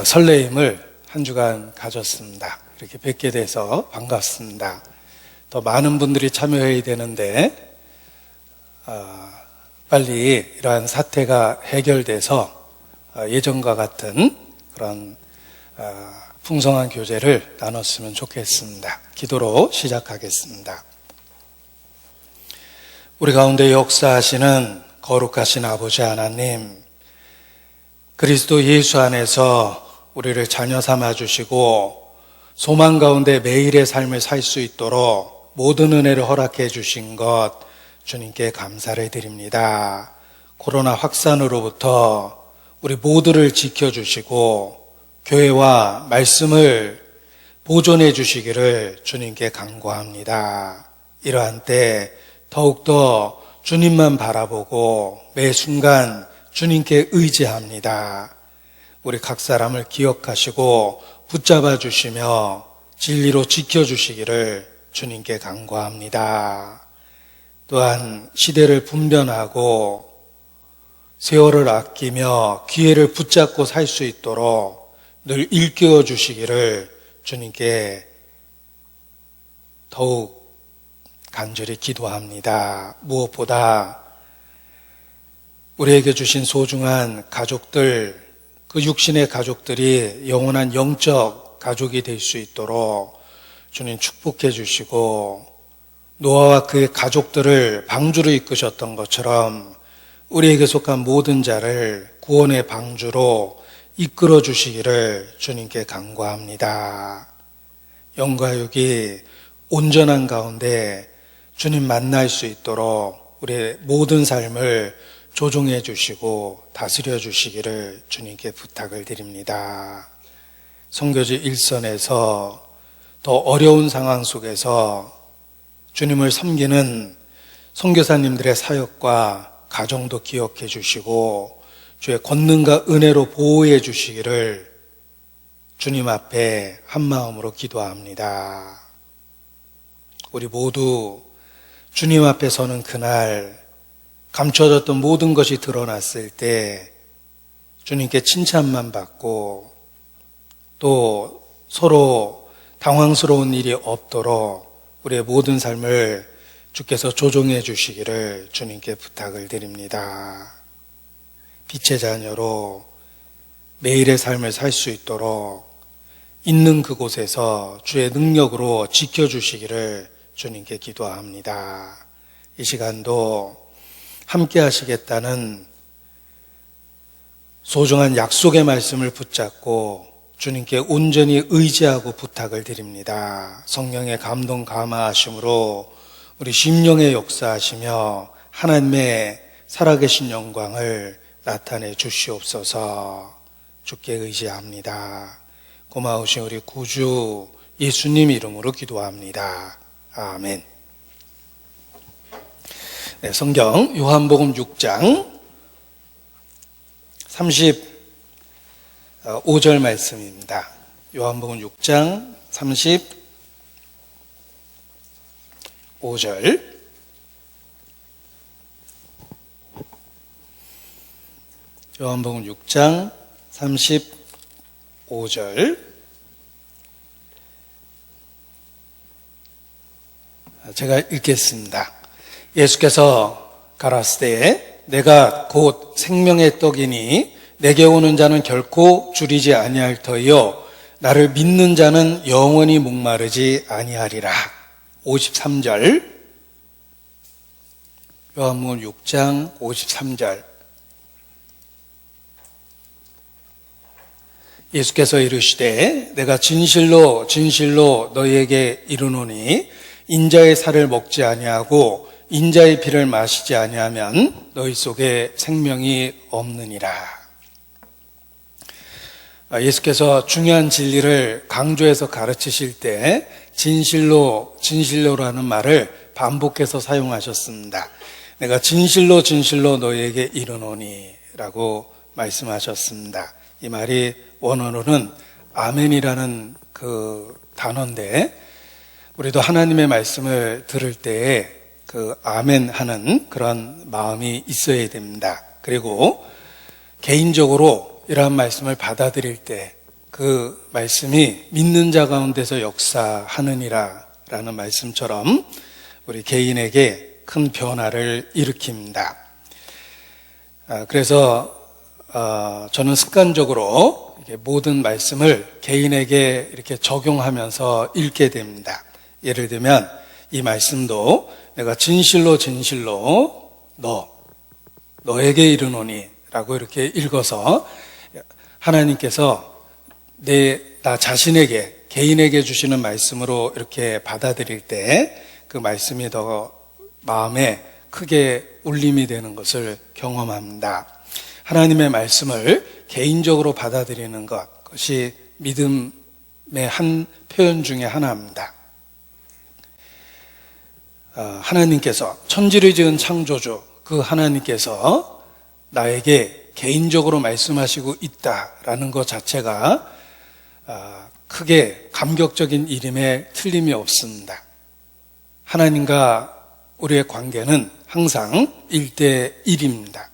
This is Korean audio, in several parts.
설레임을 한 주간 가졌습니다. 이렇게 뵙게 돼서 반갑습니다. 더 많은 분들이 참여해야 되는데 빨리 이러한 사태가 해결돼서 예전과 같은 그런 풍성한 교제를 나눴으면 좋겠습니다. 기도로 시작하겠습니다. 우리 가운데 역사하시는 거룩하신 아버지 하나님, 그리스도 예수 안에서 우리를 자녀 삼아 주시고 소망 가운데 매일의 삶을 살 수 있도록 모든 은혜를 허락해 주신 것 주님께 감사를 드립니다. 코로나 확산으로부터 우리 모두를 지켜주시고 교회와 말씀을 보존해 주시기를 주님께 간구합니다. 이러한 때 더욱더 주님만 바라보고 매 순간 주님께 의지합니다. 우리 각 사람을 기억하시고 붙잡아 주시며 진리로 지켜주시기를 주님께 간구합니다. 또한 시대를 분별하고 세월을 아끼며 기회를 붙잡고 살 수 있도록 늘 일깨워 주시기를 주님께 더욱 간절히 기도합니다. 무엇보다 우리에게 주신 소중한 가족들, 그 육신의 가족들이 영원한 영적 가족이 될 수 있도록 주님 축복해 주시고 노아와 그의 가족들을 방주로 이끄셨던 것처럼 우리에게 속한 모든 자를 구원의 방주로 이끌어 주시기를 주님께 간구합니다. 영과 육이 온전한 가운데 주님 만날 수 있도록 우리의 모든 삶을 조종해 주시고 다스려 주시기를 주님께 부탁을 드립니다. 선교지 일선에서 더 어려운 상황 속에서 주님을 섬기는 선교사님들의 사역과 가정도 기억해 주시고 주의 권능과 은혜로 보호해 주시기를 주님 앞에 한마음으로 기도합니다. 우리 모두 주님 앞에 서는 그날 감춰졌던 모든 것이 드러났을 때 주님께 칭찬만 받고 또 서로 당황스러운 일이 없도록 우리의 모든 삶을 주께서 조종해 주시기를 주님께 부탁을 드립니다. 빛의 자녀로 매일의 삶을 살 수 있도록 있는 그곳에서 주의 능력으로 지켜주시기를 주님께 기도합니다. 이 시간도 함께 하시겠다는 소중한 약속의 말씀을 붙잡고 주님께 온전히 의지하고 부탁을 드립니다. 성령의 감동 감화하심으로 우리 심령의 역사하시며 하나님의 살아계신 영광을 나타내 주시옵소서. 주께 의지합니다. 고마우신 우리 구주 예수님 이름으로 기도합니다. 아멘. 네, 성경 요한복음 6장 35절 말씀입니다. 요한복음 6장 35절. 요한복음 6장 35절. 제가 읽겠습니다. 예수께서 가라사대 내가 곧 생명의 떡이니 내게 오는 자는 결코 줄이지 아니할 터이요 나를 믿는 자는 영원히 목마르지 아니하리라. 53절. 요한복음 6장 53절. 예수께서 이르시되 내가 진실로 진실로 너희에게 이르노니 인자의 살을 먹지 아니하고 인자의 피를 마시지 아니하면 너희 속에 생명이 없느니라. 예수께서 중요한 진리를 강조해서 가르치실 때 진실로 진실로라는 말을 반복해서 사용하셨습니다. 내가 진실로 진실로 너희에게 이르노니 라고 말씀하셨습니다. 이 말이 원어로는 아멘이라는 그 단어인데 우리도 하나님의 말씀을 들을 때에 그 아멘 하는 그런 마음이 있어야 됩니다. 그리고 개인적으로 이러한 말씀을 받아들일 때 그 말씀이 믿는 자 가운데서 역사하느니라 라는 말씀처럼 우리 개인에게 큰 변화를 일으킵니다. 그래서 저는 습관적으로 모든 말씀을 개인에게 이렇게 적용하면서 읽게 됩니다. 예를 들면 이 말씀도 내가 진실로 진실로 너에게 이르노니 라고 이렇게 읽어서 하나님께서 나 자신에게 개인에게 주시는 말씀으로 이렇게 받아들일 때 그 말씀이 더 마음에 크게 울림이 되는 것을 경험합니다. 하나님의 말씀을 개인적으로 받아들이는 것, 그것이 믿음의 한 표현 중에 하나입니다. 하나님께서 천지를 지은 창조주 그 하나님께서 나에게 개인적으로 말씀하시고 있다라는 것 자체가 크게 감격적인 일임에 틀림이 없습니다. 하나님과 우리의 관계는 항상 1대1입니다.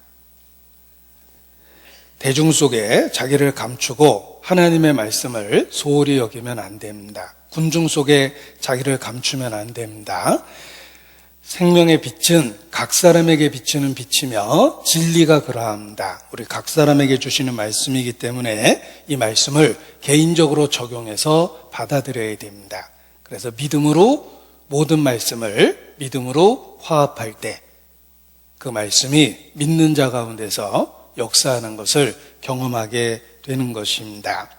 대중 속에 자기를 감추고 하나님의 말씀을 소홀히 여기면 안 됩니다. 군중 속에 자기를 감추면 안 됩니다. 생명의 빛은 각 사람에게 비치는 빛이며 진리가 그러합니다. 우리 각 사람에게 주시는 말씀이기 때문에 이 말씀을 개인적으로 적용해서 받아들여야 됩니다. 그래서 믿음으로 모든 말씀을 믿음으로 화합할 때 그 말씀이 믿는 자 가운데서 역사하는 것을 경험하게 되는 것입니다.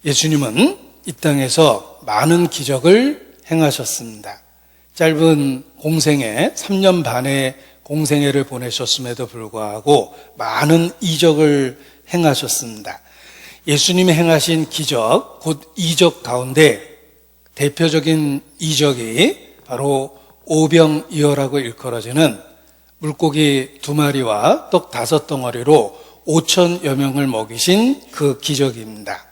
예수님은 이 땅에서 많은 기적을 행하셨습니다. 짧은 공생애 3년 반의 공생애를 보내셨음에도 불구하고 많은 이적을 행하셨습니다. 예수님이 행하신 기적, 곧 이적 가운데 대표적인 이적이 바로 오병이어라고 일컬어지는 물고기 2마리와 떡 5덩어리로 5천여 명을 먹이신 그 기적입니다.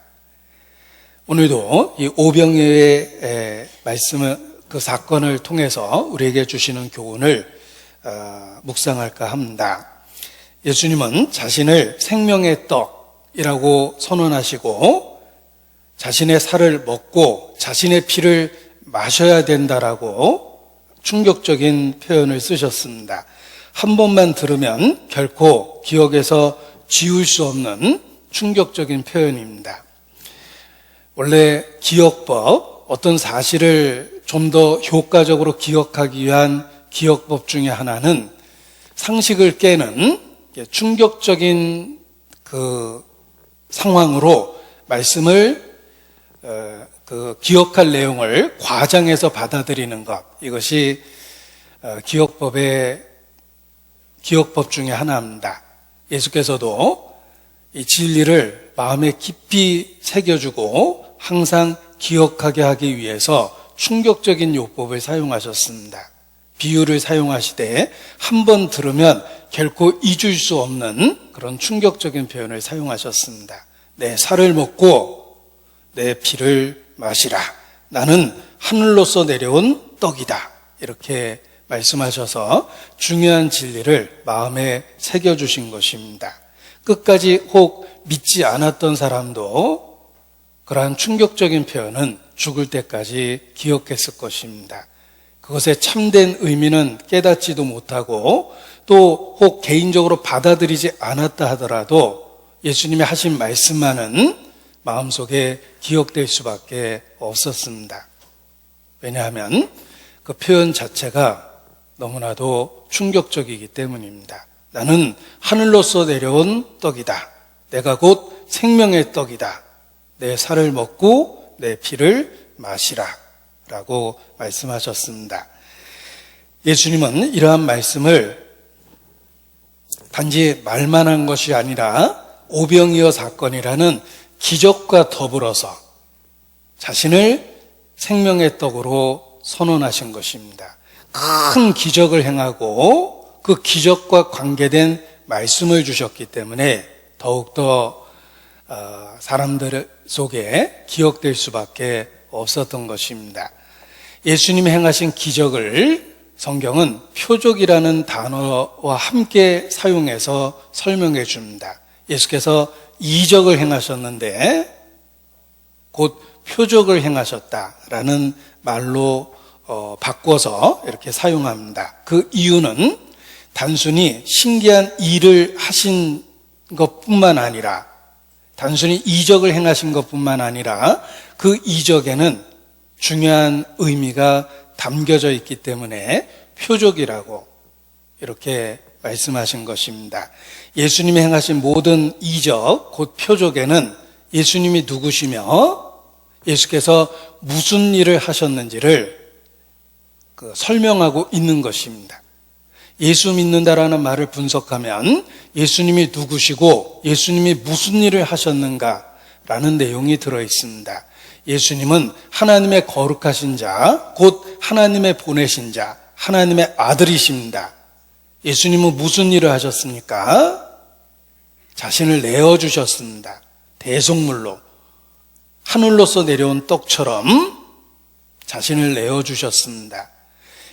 오늘도 이 오병이어의 말씀을 그 사건을 통해서 우리에게 주시는 교훈을 묵상할까 합니다. 예수님은 자신을 생명의 떡이라고 선언하시고 자신의 살을 먹고 자신의 피를 마셔야 된다라고 충격적인 표현을 쓰셨습니다. 한 번만 들으면 결코 기억에서 지울 수 없는 충격적인 표현입니다. 원래 기억법, 어떤 사실을 좀 더 효과적으로 기억하기 위한 기억법 중에 하나는 상식을 깨는 충격적인 그 상황으로 말씀을 기억할 내용을 과장해서 받아들이는 것, 이것이 기억법 중에 하나입니다. 예수께서도 이 진리를 마음에 깊이 새겨주고 항상 기억하게 하기 위해서 충격적인 요법을 사용하셨습니다. 비유를 사용하시되 한 번 들으면 결코 잊을 수 없는 그런 충격적인 표현을 사용하셨습니다. 내 살을 먹고 내 피를 마시라. 나는 하늘로서 내려온 떡이다. 이렇게 말씀하셔서 중요한 진리를 마음에 새겨주신 것입니다. 끝까지 혹 믿지 않았던 사람도 그러한 충격적인 표현은 죽을 때까지 기억했을 것입니다. 그것의 참된 의미는 깨닫지도 못하고 또 혹 개인적으로 받아들이지 않았다 하더라도 예수님이 하신 말씀만은 마음속에 기억될 수밖에 없었습니다. 왜냐하면 그 표현 자체가 너무나도 충격적이기 때문입니다. 나는 하늘로서 내려온 떡이다. 내가 곧 생명의 떡이다. 내 살을 먹고 내 피를 마시라 라고 말씀하셨습니다. 예수님은 이러한 말씀을 단지 말만 한 것이 아니라 오병이어 사건이라는 기적과 더불어서 자신을 생명의 떡으로 선언하신 것입니다. 큰 기적을 행하고 그 기적과 관계된 말씀을 주셨기 때문에 더욱더 사람들 속에 기억될 수밖에 없었던 것입니다. 예수님이 행하신 기적을 성경은 표적이라는 단어와 함께 사용해서 설명해 줍니다. 예수께서 이적을 행하셨는데 곧 표적을 행하셨다라는 말로 바꿔서 이렇게 사용합니다. 그 이유는 단순히 신기한 일을 하신 것뿐만 아니라, 단순히 이적을 행하신 것뿐만 아니라 그 이적에는 중요한 의미가 담겨져 있기 때문에 표적이라고 이렇게 말씀하신 것입니다. 예수님이 행하신 모든 이적, 곧 표적에는 예수님이 누구시며 예수께서 무슨 일을 하셨는지를 설명하고 있는 것입니다. 예수 믿는다라는 말을 분석하면 예수님이 누구시고 예수님이 무슨 일을 하셨는가라는 내용이 들어 있습니다. 예수님은 하나님의 거룩하신 자, 곧 하나님의 보내신 자, 하나님의 아들이십니다. 예수님은 무슨 일을 하셨습니까? 자신을 내어주셨습니다. 대속물로 하늘로서 내려온 떡처럼 자신을 내어주셨습니다.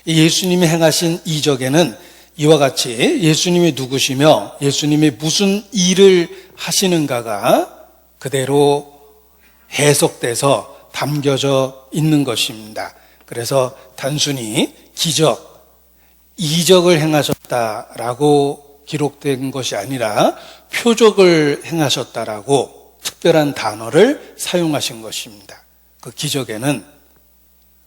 예수님이 행하신 이적에는 이와 같이 예수님이 누구시며 예수님이 무슨 일을 하시는가가 그대로 해석돼서 담겨져 있는 것입니다. 그래서 단순히 기적, 이적을 행하셨다라고 기록된 것이 아니라 표적을 행하셨다라고 특별한 단어를 사용하신 것입니다. 그 기적에는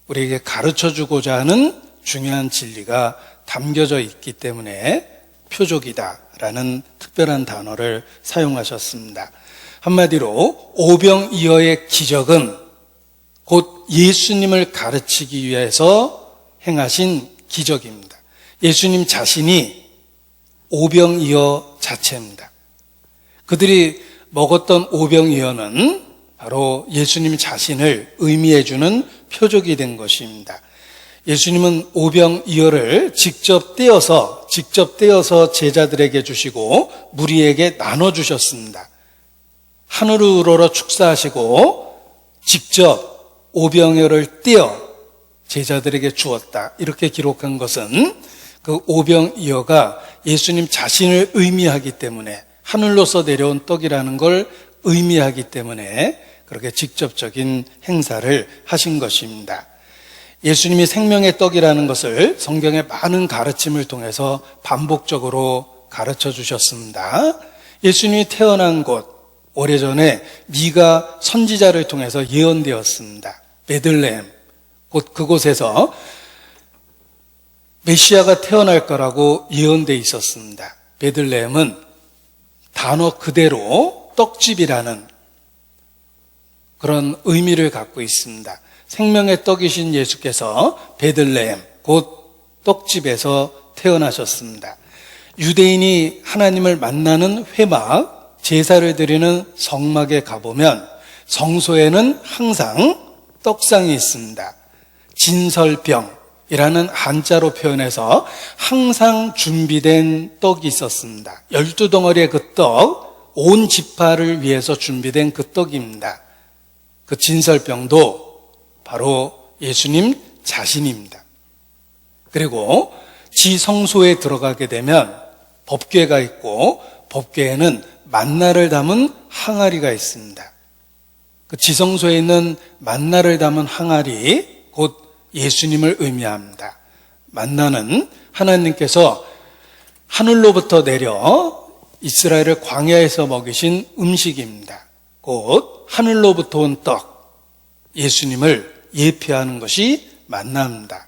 우리에게 가르쳐주고자 하는 중요한 진리가 담겨져 있기 때문에 표적이다라는 특별한 단어를 사용하셨습니다. 한마디로 오병이어의 기적은 곧 예수님을 가르치기 위해서 행하신 기적입니다. 예수님 자신이 오병이어 자체입니다. 그들이 먹었던 오병이어는 바로 예수님 자신을 의미해주는 표적이 된 것입니다. 예수님은 오병이어를 직접 떼어서 제자들에게 주시고 무리에게 나눠주셨습니다. 하늘을 우러러 축사하시고 직접 오병이어를 떼어 제자들에게 주었다. 이렇게 기록한 것은 그 오병이어가 예수님 자신을 의미하기 때문에, 하늘로서 내려온 떡이라는 걸 의미하기 때문에 그렇게 직접적인 행사를 하신 것입니다. 예수님이 생명의 떡이라는 것을 성경의 많은 가르침을 통해서 반복적으로 가르쳐 주셨습니다. 예수님이 태어난 곳, 오래전에 미가 선지자를 통해서 예언되었습니다. 베들레헴, 곧 그곳에서 메시아가 태어날 거라고 예언되어 있었습니다. 베들레헴은 단어 그대로 떡집이라는 그런 의미를 갖고 있습니다. 생명의 떡이신 예수께서 베들레헴, 곧 떡집에서 태어나셨습니다. 유대인이 하나님을 만나는 회막, 제사를 드리는 성막에 가보면 성소에는 항상 떡상이 있습니다. 진설병이라는 한자로 표현해서 항상 준비된 떡이 있었습니다. 12덩어리의 그 떡, 온 지파를 위해서 준비된 그 떡입니다. 그 진설병도 바로 예수님 자신입니다. 그리고 지성소에 들어가게 되면 법궤가 있고 법궤에는 만나를 담은 항아리가 있습니다. 그 지성소에 있는 만나를 담은 항아리, 곧 예수님을 의미합니다. 만나는 하나님께서 하늘로부터 내려 이스라엘을 광야에서 먹이신 음식입니다. 곧 하늘로부터 온 떡, 예수님을 예표하는 것이 만나입니다.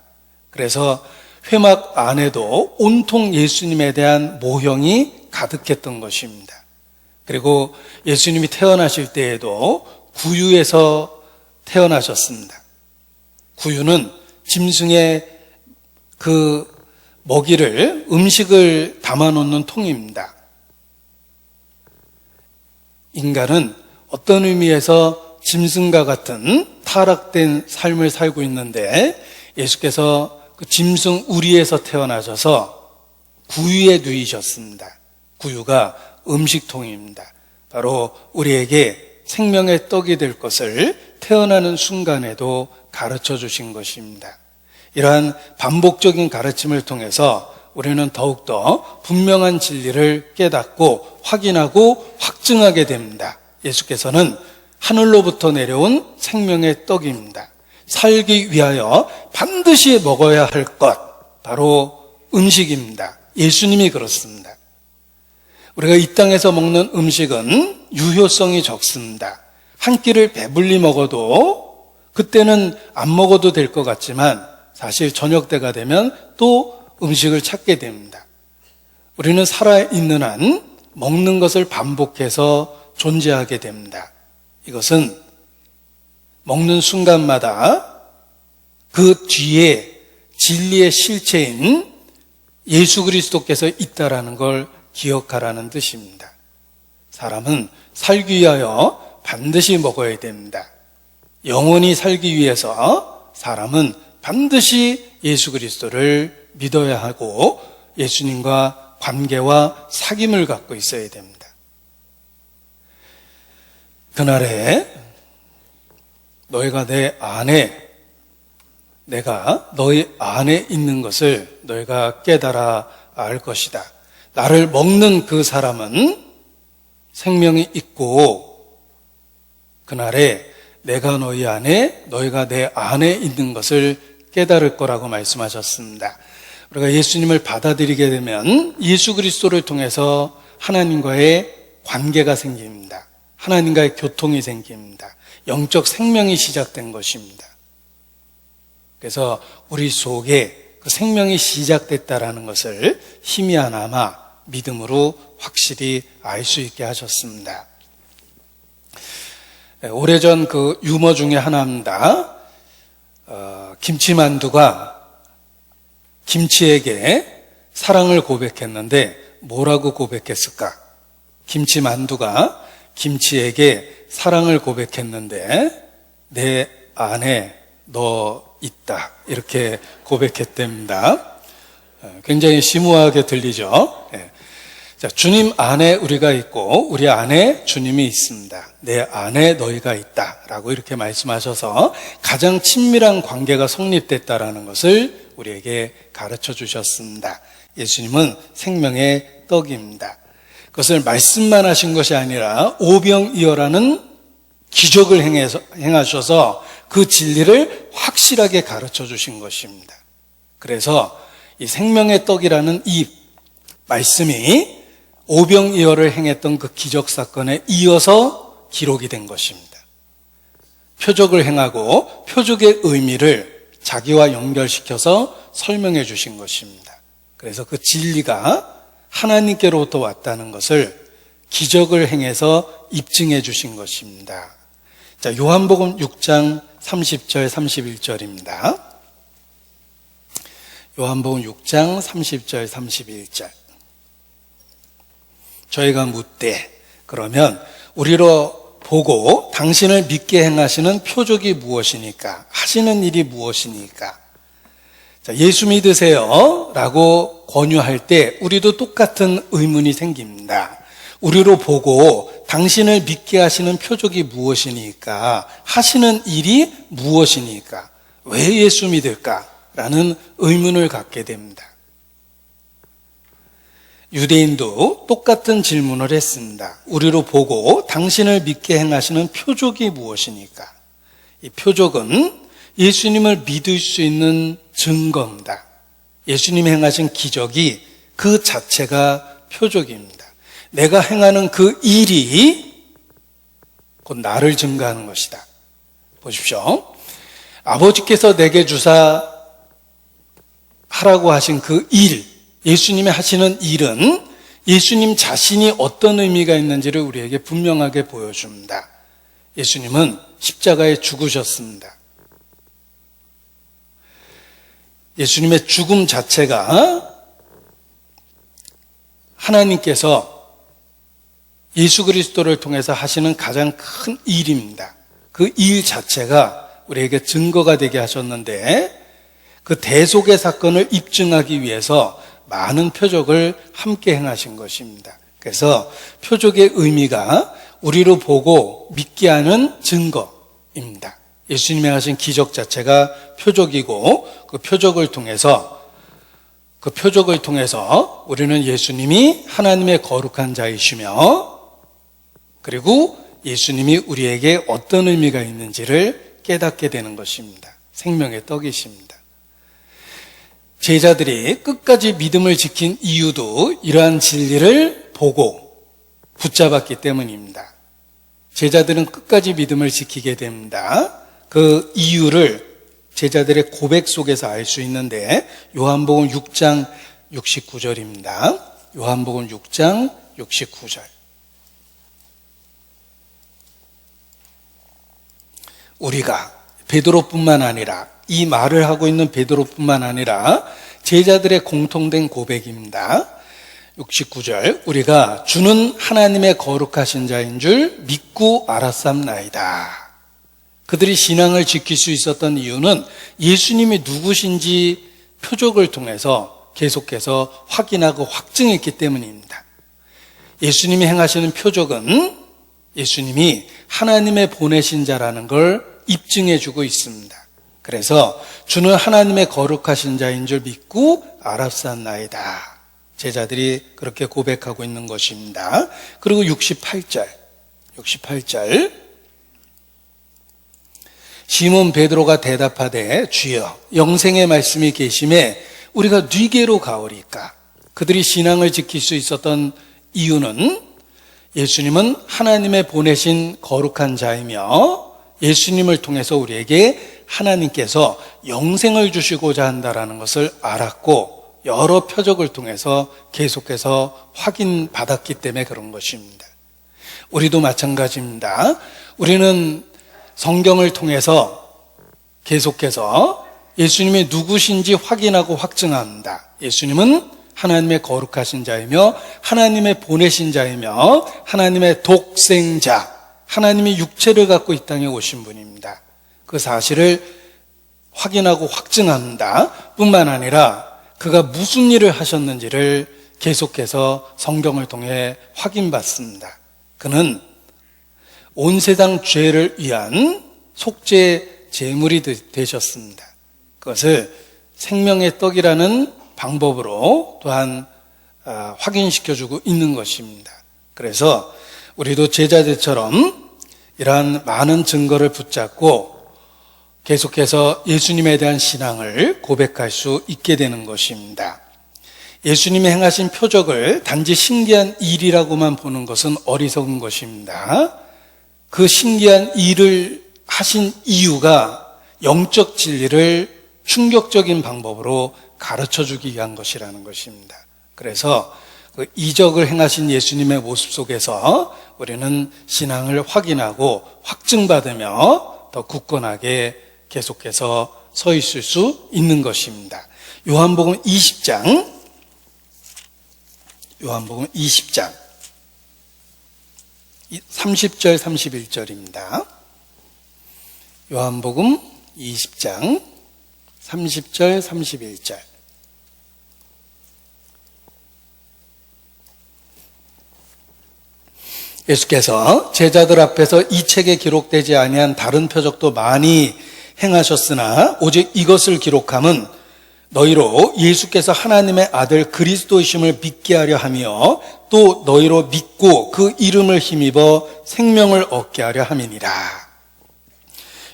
그래서 회막 안에도 온통 예수님에 대한 모형이 가득했던 것입니다. 그리고 예수님이 태어나실 때에도 구유에서 태어나셨습니다. 구유는 짐승의 그 먹이를, 음식을 담아놓는 통입니다. 인간은 어떤 의미에서 짐승과 같은 타락된 삶을 살고 있는데 예수께서 그 짐승 우리에서 태어나셔서 구유에 누이셨습니다. 구유가 음식통입니다. 바로 우리에게 생명의 떡이 될 것을 태어나는 순간에도 가르쳐 주신 것입니다. 이러한 반복적인 가르침을 통해서 우리는 더욱더 분명한 진리를 깨닫고 확인하고 확증하게 됩니다. 예수께서는 하늘로부터 내려온 생명의 떡입니다. 살기 위하여 반드시 먹어야 할 것, 바로 음식입니다. 예수님이 그렇습니다. 우리가 이 땅에서 먹는 음식은 유효성이 적습니다. 한 끼를 배불리 먹어도 그때는 안 먹어도 될 것 같지만 사실 저녁 때가 되면 또 음식을 찾게 됩니다. 우리는 살아있는 한 먹는 것을 반복해서 존재하게 됩니다. 이것은 먹는 순간마다 그 뒤에 진리의 실체인 예수 그리스도께서 있다라는 걸 기억하라는 뜻입니다. 사람은 살기 위하여 반드시 먹어야 됩니다. 영원히 살기 위해서 사람은 반드시 예수 그리스도를 믿어야 하고 예수님과 관계와 사귐을 갖고 있어야 됩니다. 그날에 너희가 내 안에, 내가 너희 안에 있는 것을 너희가 깨달아 알 것이다. 나를 먹는 그 사람은 생명이 있고 그날에 내가 너희 안에, 너희가 내 안에 있는 것을 깨달을 거라고 말씀하셨습니다. 우리가 예수님을 받아들이게 되면 예수 그리스도를 통해서 하나님과의 관계가 생깁니다. 하나님과의 교통이 생깁니다. 영적 생명이 시작된 것입니다. 그래서 우리 속에 그 생명이 시작됐다라는 것을 희미하나마 믿음으로 확실히 알 수 있게 하셨습니다. 오래전 그 유머 중에 하나입니다. 김치만두가 김치에게 사랑을 고백했는데 뭐라고 고백했을까? 김치만두가 김치에게 사랑을 고백했는데 내 안에 너 있다, 이렇게 고백했답니다. 굉장히 심오하게 들리죠? 자, 주님 안에 우리가 있고 우리 안에 주님이 있습니다. 내 안에 너희가 있다라고 이렇게 말씀하셔서 가장 친밀한 관계가 성립됐다라는 것을 우리에게 가르쳐 주셨습니다. 예수님은 생명의 떡입니다. 그것을 말씀만 하신 것이 아니라 오병이어라는 기적을 행하셔서 그 진리를 확실하게 가르쳐 주신 것입니다. 그래서 이 생명의 떡이라는 이 말씀이 오병이어를 행했던 그 기적 사건에 이어서 기록이 된 것입니다. 표적을 행하고 표적의 의미를 자기와 연결시켜서 설명해 주신 것입니다. 그래서 그 진리가 하나님께로부터 왔다는 것을 기적을 행해서 입증해 주신 것입니다. 자, 요한복음 6장 30절 31절입니다. 요한복음 6장 30절 31절. 저희가 묻되, 그러면 우리로 보고 당신을 믿게 행하시는 표적이 무엇이니까? 하시는 일이 무엇이니까? 자, 예수 믿으세요 라고 권유할 때 우리도 똑같은 의문이 생깁니다. 우리로 보고 당신을 믿게 하시는 표적이 무엇이니까? 하시는 일이 무엇이니까? 왜 예수 믿을까? 라는 의문을 갖게 됩니다. 유대인도 똑같은 질문을 했습니다. 우리로 보고 당신을 믿게 행하시는 표적이 무엇이니까? 이 표적은 예수님을 믿을 수 있는 증거입니다. 예수님이 행하신 기적이 그 자체가 표적입니다. 내가 행하는 그 일이 곧 나를 증거하는 것이다. 보십시오. 아버지께서 내게 주사 하라고 하신 그 일, 예수님이 하시는 일은 예수님 자신이 어떤 의미가 있는지를 우리에게 분명하게 보여줍니다. 예수님은 십자가에 죽으셨습니다. 예수님의 죽음 자체가 하나님께서 예수 그리스도를 통해서 하시는 가장 큰 일입니다. 그 일 자체가 우리에게 증거가 되게 하셨는데 그 대속의 사건을 입증하기 위해서 많은 표적을 함께 행하신 것입니다. 그래서 표적의 의미가 우리로 보고 믿게 하는 증거입니다. 예수님이 하신 기적 자체가 표적이고 그 표적을 통해서 그 표적을 통해서 우리는 예수님이 하나님의 거룩한 자이시며 그리고 예수님이 우리에게 어떤 의미가 있는지를 깨닫게 되는 것입니다. 생명의 떡이십니다. 제자들이 끝까지 믿음을 지킨 이유도 이러한 진리를 보고 붙잡았기 때문입니다. 제자들은 끝까지 믿음을 지키게 됩니다. 그 이유를 제자들의 고백 속에서 알 수 있는데 요한복음 6장 69절입니다. 요한복음 6장 69절. 우리가 베드로뿐만 아니라 이 말을 하고 있는 베드로뿐만 아니라 제자들의 공통된 고백입니다. 69절. 우리가 주는 하나님의 거룩하신 자인 줄 믿고 알았삼나이다. 그들이 신앙을 지킬 수 있었던 이유는 예수님이 누구신지 표적을 통해서 계속해서 확인하고 확증했기 때문입니다. 예수님이 행하시는 표적은 예수님이 하나님의 보내신 자라는 걸 입증해주고 있습니다. 그래서 주는 하나님의 거룩하신 자인 줄 믿고 알았사나이다. 제자들이 그렇게 고백하고 있는 것입니다. 그리고 68절. 시몬 베드로가 대답하되 주여 영생의 말씀이 계심에 우리가 네게로 가오리까. 그들이 신앙을 지킬 수 있었던 이유는 예수님은 하나님의 보내신 거룩한 자이며 예수님을 통해서 우리에게 하나님께서 영생을 주시고자 한다라는 것을 알았고 여러 표적을 통해서 계속해서 확인받았기 때문에 그런 것입니다. 우리도 마찬가지입니다. 우리는 성경을 통해서 계속해서 예수님이 누구신지 확인하고 확증합니다. 예수님은 하나님의 거룩하신 자이며 하나님의 보내신 자이며 하나님의 독생자, 하나님이 육체를 갖고 이 땅에 오신 분입니다. 그 사실을 확인하고 확증합니다. 뿐만 아니라 그가 무슨 일을 하셨는지를 계속해서 성경을 통해 확인받습니다. 그는 온 세상 죄를 위한 속죄 제물이 되셨습니다. 그것을 생명의 떡이라는 방법으로 또한 확인시켜주고 있는 것입니다. 그래서 우리도 제자들처럼 이러한 많은 증거를 붙잡고 계속해서 예수님에 대한 신앙을 고백할 수 있게 되는 것입니다. 예수님이 행하신 표적을 단지 신기한 일이라고만 보는 것은 어리석은 것입니다. 그 신기한 일을 하신 이유가 영적 진리를 충격적인 방법으로 가르쳐주기 위한 것이라는 것입니다. 그래서 그 이적을 행하신 예수님의 모습 속에서 우리는 신앙을 확인하고 확증받으며 더 굳건하게 계속해서 서 있을 수 있는 것입니다. 요한복음 20장 30절 31절입니다. 요한복음 20장 30절 31절. 예수께서 제자들 앞에서 이 책에 기록되지 아니한 다른 표적도 많이 행하셨으나 오직 이것을 기록함은 너희로 예수께서 하나님의 아들 그리스도이심을 믿게 하려 하며 또 너희로 믿고 그 이름을 힘입어 생명을 얻게 하려 함이니라.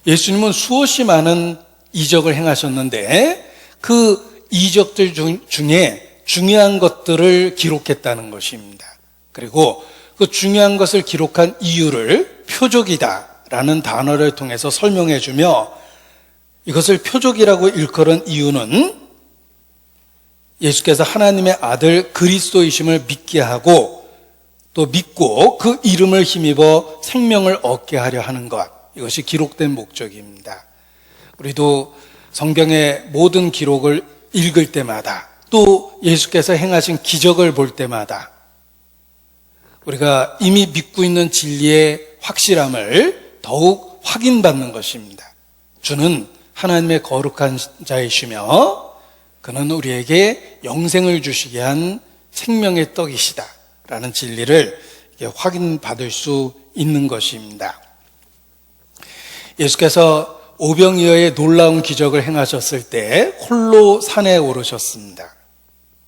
예수님은 수없이 많은 이적을 행하셨는데 그 이적들 중에 중요한 것들을 기록했다는 것입니다. 그리고 그 중요한 것을 기록한 이유를 표적이다라는 단어를 통해서 설명해 주며 이것을 표적이라고 일컬은 이유는 예수께서 하나님의 아들 그리스도이심을 믿게 하고 또 믿고 그 이름을 힘입어 생명을 얻게 하려 하는 것, 이것이 기록된 목적입니다. 우리도 성경의 모든 기록을 읽을 때마다 또 예수께서 행하신 기적을 볼 때마다 우리가 이미 믿고 있는 진리의 확실함을 더욱 확인받는 것입니다. 주는 하나님의 거룩한 자이시며 그는 우리에게 영생을 주시게 한 생명의 떡이시다 라는 진리를 확인받을 수 있는 것입니다. 예수께서 오병이어의 놀라운 기적을 행하셨을 때 홀로 산에 오르셨습니다.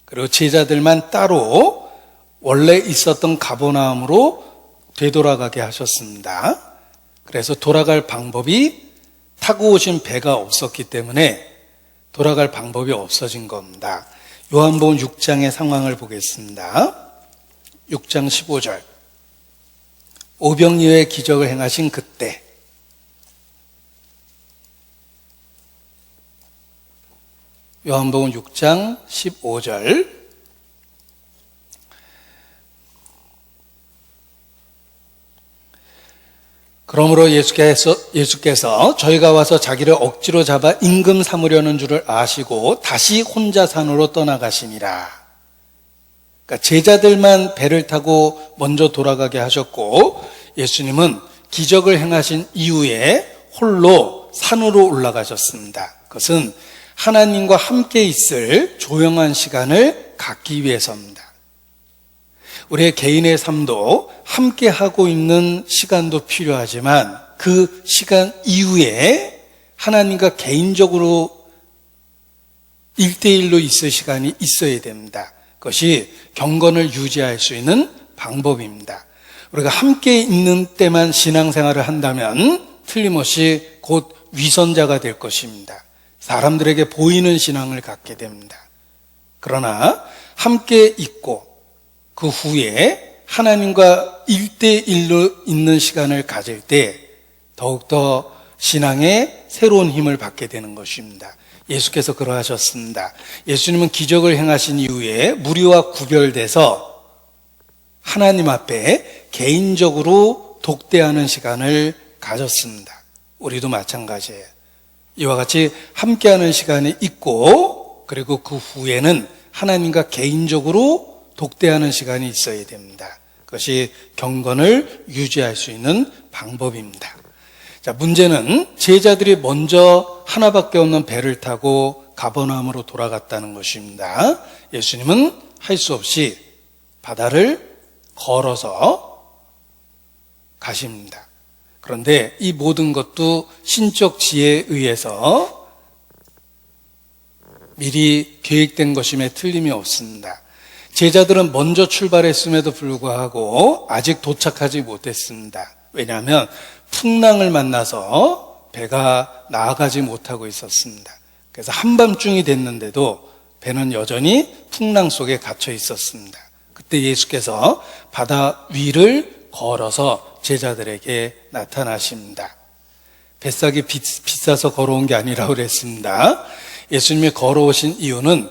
그리고 제자들만 따로 원래 있었던 가버나움으로 되돌아가게 하셨습니다. 그래서 돌아갈 방법이 타고 오신 배가 없었기 때문에 돌아갈 방법이 없어진 겁니다. 요한복음 6장의 상황을 보겠습니다. 6장 15절. 오병이어의 기적을 행하신 그때 요한복음 6장 15절. 그러므로 예수께서 저희가 와서 자기를 억지로 잡아 임금 삼으려는 줄을 아시고 다시 혼자 산으로 떠나가시니라. 그러니까 제자들만 배를 타고 먼저 돌아가게 하셨고 예수님은 기적을 행하신 이후에 홀로 산으로 올라가셨습니다. 그것은 하나님과 함께 있을 조용한 시간을 갖기 위해서입니다. 우리의 개인의 삶도 함께 하고 있는 시간도 필요하지만 그 시간 이후에 하나님과 개인적으로 1대1로 있을 시간이 있어야 됩니다. 그것이 경건을 유지할 수 있는 방법입니다. 우리가 함께 있는 때만 신앙생활을 한다면 틀림없이 곧 위선자가 될 것입니다. 사람들에게 보이는 신앙을 갖게 됩니다. 그러나 함께 있고 그 후에 하나님과 1대1로 있는 시간을 가질 때 더욱더 신앙에 새로운 힘을 받게 되는 것입니다. 예수께서 그러하셨습니다. 예수님은 기적을 행하신 이후에 무리와 구별돼서 하나님 앞에 개인적으로 독대하는 시간을 가졌습니다. 우리도 마찬가지예요. 이와 같이 함께하는 시간이 있고 그리고 그 후에는 하나님과 개인적으로 독대하는 시간이 있어야 됩니다. 그것이 경건을 유지할 수 있는 방법입니다. 자, 문제는 제자들이 먼저 하나밖에 없는 배를 타고 가버나움으로 돌아갔다는 것입니다. 예수님은 할 수 없이 바다를 걸어서 가십니다. 그런데 이 모든 것도 신적 지혜에 의해서 미리 계획된 것임에 틀림이 없습니다. 제자들은 먼저 출발했음에도 불구하고 아직 도착하지 못했습니다. 왜냐하면 풍랑을 만나서 배가 나아가지 못하고 있었습니다. 그래서 한밤중이 됐는데도 배는 여전히 풍랑 속에 갇혀 있었습니다. 그때 예수께서 바다 위를 걸어서 제자들에게 나타나십니다. 뱃삭이 비싸서 걸어온 게 아니라고 그랬습니다. 예수님이 걸어오신 이유는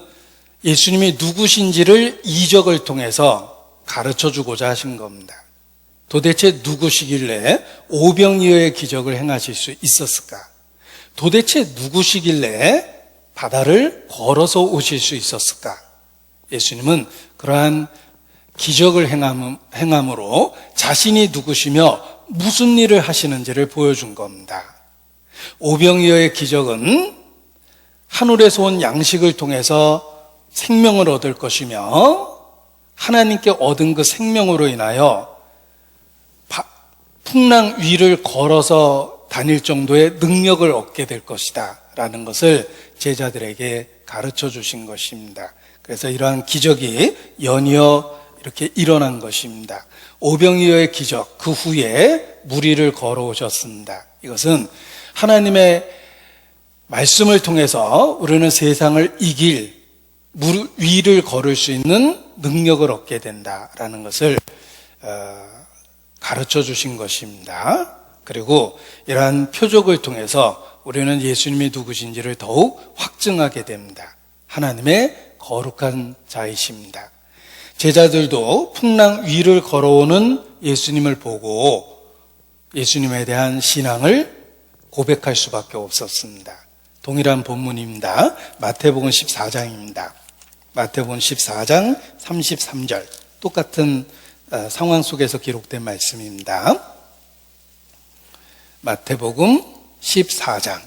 예수님이 누구신지를 이적을 통해서 가르쳐주고자 하신 겁니다. 도대체 누구시길래 오병이어의 기적을 행하실 수 있었을까? 도대체 누구시길래 바다를 걸어서 오실 수 있었을까? 예수님은 그러한 기적을 행함으로 자신이 누구시며 무슨 일을 하시는지를 보여준 겁니다. 오병이어의 기적은 하늘에서 온 양식을 통해서 생명을 얻을 것이며 하나님께 얻은 그 생명으로 인하여 풍랑 위를 걸어서 다닐 정도의 능력을 얻게 될 것이다 라는 것을 제자들에게 가르쳐 주신 것입니다. 그래서 이러한 기적이 연이어 이렇게 일어난 것입니다. 오병이어의 기적, 그 후에 무리를 걸어오셨습니다. 이것은 하나님의 말씀을 통해서 우리는 세상을 이길 위를 걸을 수 있는 능력을 얻게 된다라는 것을 가르쳐 주신 것입니다. 그리고 이러한 표적을 통해서 우리는 예수님이 누구신지를 더욱 확증하게 됩니다. 하나님의 거룩한 자이십니다. 제자들도 풍랑 위를 걸어오는 예수님을 보고 예수님에 대한 신앙을 고백할 수밖에 없었습니다. 동일한 본문입니다. 마태복음 14장입니다. 마태복음 14장 33절 똑같은 상황 속에서 기록된 말씀입니다. 마태복음 14장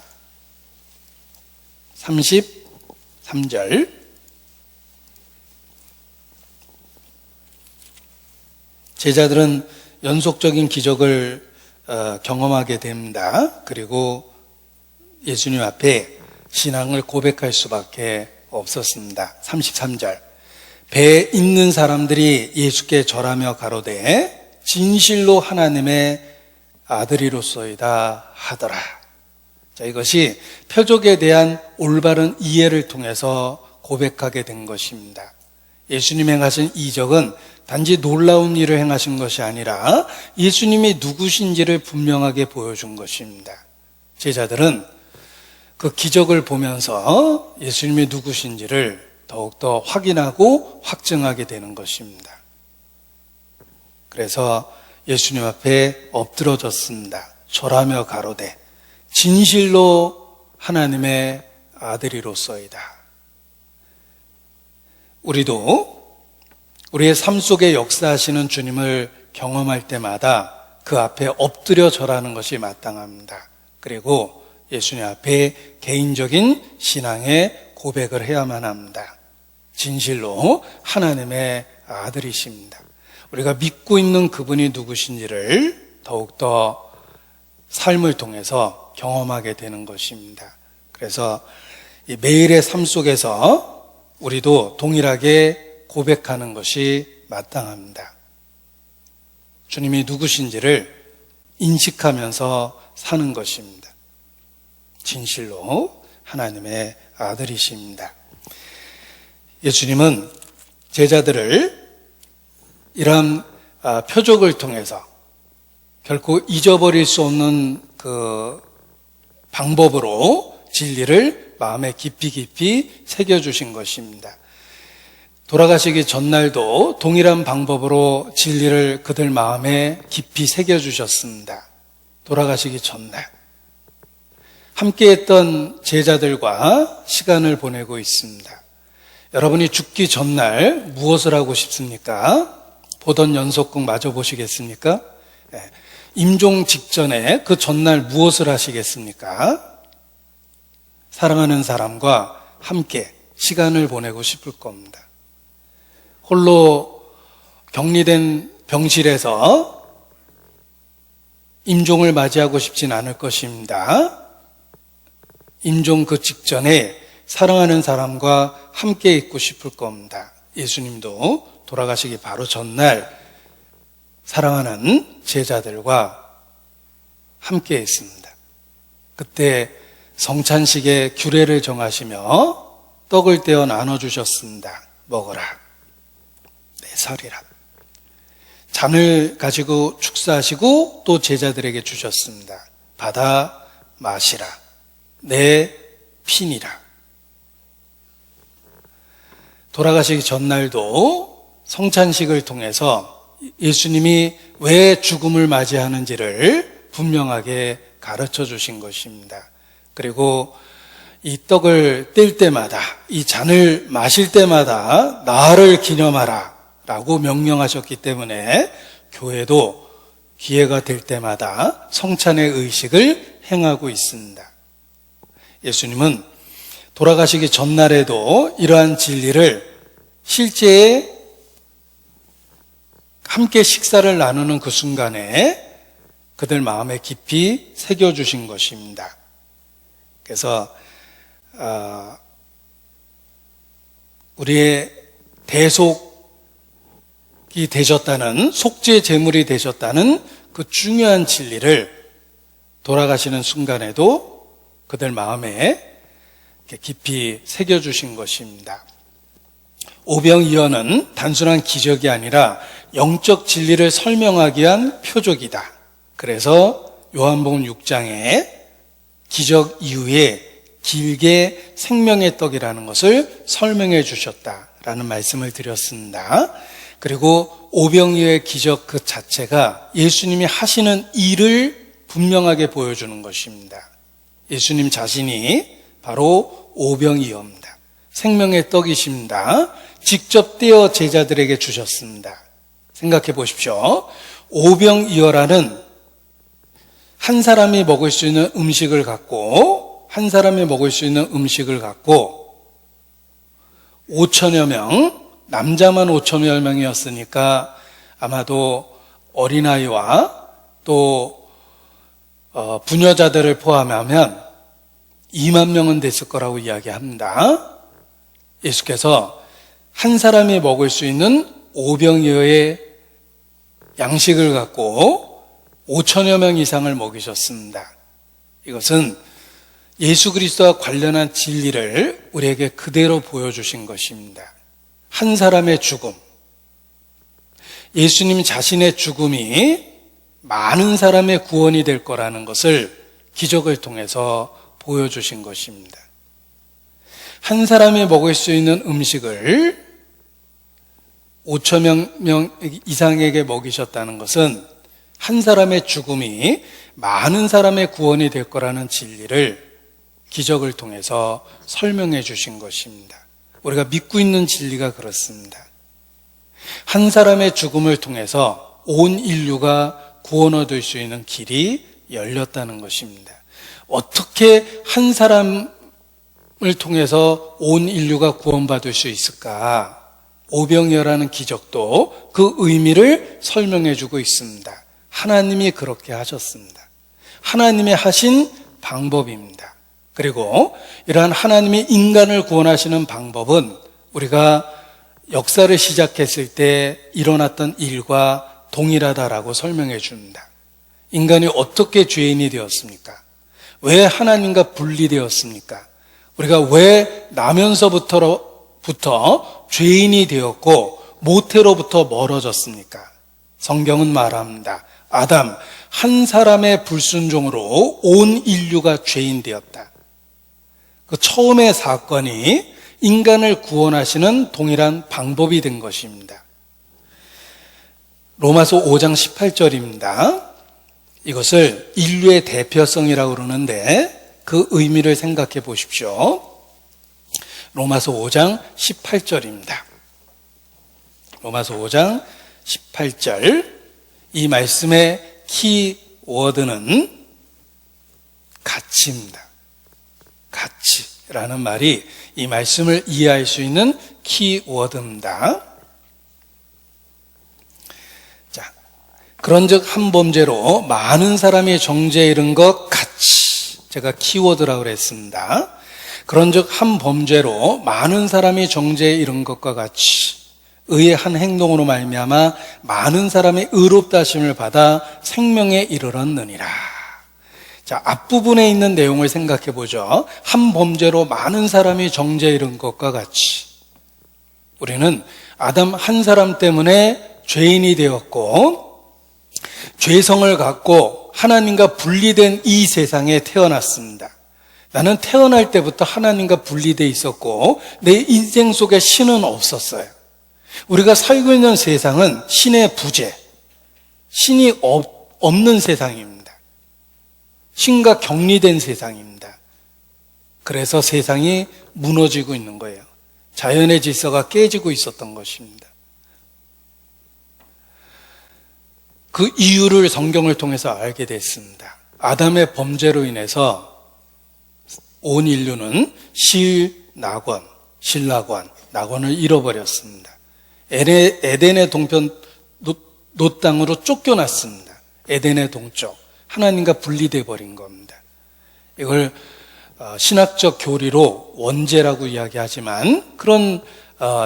33절 제자들은 연속적인 기적을 경험하게 됩니다. 그리고 예수님 앞에 신앙을 고백할 수밖에 없었습니다. 33절 배에 있는 사람들이 예수께 절하며 가로되 진실로 하나님의 아들이로소이다 하더라. 자, 이것이 표적에 대한 올바른 이해를 통해서 고백하게 된 것입니다. 예수님이 행하신 이적은 단지 놀라운 일을 행하신 것이 아니라 예수님이 누구신지를 분명하게 보여준 것입니다. 제자들은 그 기적을 보면서 예수님이 누구신지를 더욱더 확인하고 확증하게 되는 것입니다. 그래서 예수님 앞에 엎드러졌습니다. 절하며 가로되 진실로 하나님의 아들이로소이다. 우리도 우리의 삶 속에 역사하시는 주님을 경험할 때마다 그 앞에 엎드려 절하는 것이 마땅합니다. 그리고 예수님 앞에 개인적인 신앙의 고백을 해야만 합니다. 진실로 하나님의 아들이십니다. 우리가 믿고 있는 그분이 누구신지를 더욱더 삶을 통해서 경험하게 되는 것입니다. 그래서 이 매일의 삶 속에서 우리도 동일하게 고백하는 것이 마땅합니다. 주님이 누구신지를 인식하면서 사는 것입니다. 진실로 하나님의 아들이십니다. 예수님은 제자들을 이러한 표적을 통해서 결코 잊어버릴 수 없는 그 방법으로 진리를 마음에 깊이 새겨주신 것입니다. 돌아가시기 전날도 동일한 방법으로 진리를 그들 마음에 깊이 새겨주셨습니다. 돌아가시기 전날 함께했던 제자들과 시간을 보내고 있습니다. 여러분이 죽기 전날 무엇을 하고 싶습니까? 보던 연속극 마저 보시겠습니까? 임종 직전에 그 전날 무엇을 하시겠습니까? 사랑하는 사람과 함께 시간을 보내고 싶을 겁니다. 홀로 격리된 병실에서 임종을 맞이하고 싶진 않을 것입니다. 임종 그 직전에 사랑하는 사람과 함께 있고 싶을 겁니다. 예수님도 돌아가시기 바로 전날 사랑하는 제자들과 함께 있습니다. 그때 성찬식의 규례를 정하시며 떡을 떼어 나눠주셨습니다. 먹어라, 내 살이라. 잔을 가지고 축사하시고 또 제자들에게 주셨습니다. 받아 마시라, 내 피니라. 돌아가시기 전날도 성찬식을 통해서 예수님이 왜 죽음을 맞이하는지를 분명하게 가르쳐 주신 것입니다. 그리고 이 떡을 뗄 때마다, 이 잔을 마실 때마다 나를 기념하라 라고 명령하셨기 때문에 교회도 기회가 될 때마다 성찬의 의식을 행하고 있습니다. 예수님은 돌아가시기 전날에도 이러한 진리를 실제에 함께 식사를 나누는 그 순간에 그들 마음에 깊이 새겨주신 것입니다. 그래서 우리의 대속이 되셨다는, 속죄 제물이 되셨다는 그 중요한 진리를 돌아가시는 순간에도 그들 마음에 깊이 새겨주신 것입니다. 오병이어는 단순한 기적이 아니라 영적 진리를 설명하기 위한 표적이다. 그래서 요한복음 6장에 기적 이후에 길게 생명의 떡이라는 것을 설명해 주셨다라는 말씀을 드렸습니다. 그리고 오병이어의 기적 그 자체가 예수님이 하시는 일을 분명하게 보여주는 것입니다. 예수님 자신이 바로 오병이어입니다. 생명의 떡이십니다. 직접 떼어 제자들에게 주셨습니다. 생각해 보십시오. 오병이어라는 한 사람이 먹을 수 있는 음식을 갖고 5천여 명, 남자만 5천여 명이었으니까 아마도 어린아이와 또 부녀자들을 포함하면 2만 명은 됐을 거라고 이야기합니다. 예수께서 한 사람이 먹을 수 있는 오병이어의 양식을 갖고 5천여 명 이상을 먹이셨습니다. 이것은 예수 그리스도와 관련한 진리를 우리에게 그대로 보여주신 것입니다. 한 사람의 죽음, 예수님 자신의 죽음이 많은 사람의 구원이 될 거라는 것을 기적을 통해서 보여주신 것입니다. 한 사람이 먹을 수 있는 음식을 5천 명 이상에게 먹이셨다는 것은 한 사람의 죽음이 많은 사람의 구원이 될 거라는 진리를 기적을 통해서 설명해 주신 것입니다. 우리가 믿고 있는 진리가 그렇습니다. 한 사람의 죽음을 통해서 온 인류가 구원 얻을 수 있는 길이 열렸다는 것입니다. 어떻게 한 사람을 통해서 온 인류가 구원받을 수 있을까? 오병이어라는 기적도 그 의미를 설명해 주고 있습니다. 하나님이 그렇게 하셨습니다. 하나님의 하신 방법입니다. 그리고 이러한 하나님이 인간을 구원하시는 방법은 우리가 역사를 시작했을 때 일어났던 일과 동일하다라고 설명해 줍니다. 인간이 어떻게 죄인이 되었습니까? 왜 하나님과 분리되었습니까? 우리가 왜 나면서부터 죄인이 되었고 모태로부터 멀어졌습니까? 성경은 말합니다. 아담 한 사람의 불순종으로 온 인류가 죄인 되었다. 그 처음의 사건이 인간을 구원하시는 동일한 방법이 된 것입니다. 로마서 5장 18절입니다. 이것을 인류의 대표성이라고 그러는데 그 의미를 생각해 보십시오. 로마서 5장 18절입니다. 로마서 5장 18절. 이 말씀의 키워드는 가치입니다. 가치라는 말이 이 말씀을 이해할 수 있는 키워드입니다. 자, 그런즉 한 범죄로 많은 사람이 정죄에 이른 것 같이, 제가 키워드라고 그랬습니다. 그런즉 한 범죄로 많은 사람이 정죄에 이른 것과 같이 의의 한 행동으로 말미암아 많은 사람이 의롭다 하심을 받아 생명에 이르렀느니라. 자, 앞부분에 있는 내용을 생각해 보죠. 한 범죄로 많은 사람이 정죄에 이른 것과 같이 우리는 아담 한 사람 때문에 죄인이 되었고 죄성을 갖고 하나님과 분리된 이 세상에 태어났습니다. 나는 태어날 때부터 하나님과 분리되어 있었고 내 인생 속에 신은 없었어요. 우리가 살고 있는 세상은 신의 부재, 신이 없는 세상입니다. 신과 격리된 세상입니다. 그래서 세상이 무너지고 있는 거예요. 자연의 질서가 깨지고 있었던 것입니다. 그 이유를 성경을 통해서 알게 됐습니다. 아담의 범죄로 인해서 온 인류는 낙원을 잃어버렸습니다. 에덴의 동편 노 땅으로 쫓겨났습니다. 에덴의 동쪽, 하나님과 분리돼 버린 겁니다. 이걸 신학적 교리로 원죄라고 이야기하지만 그런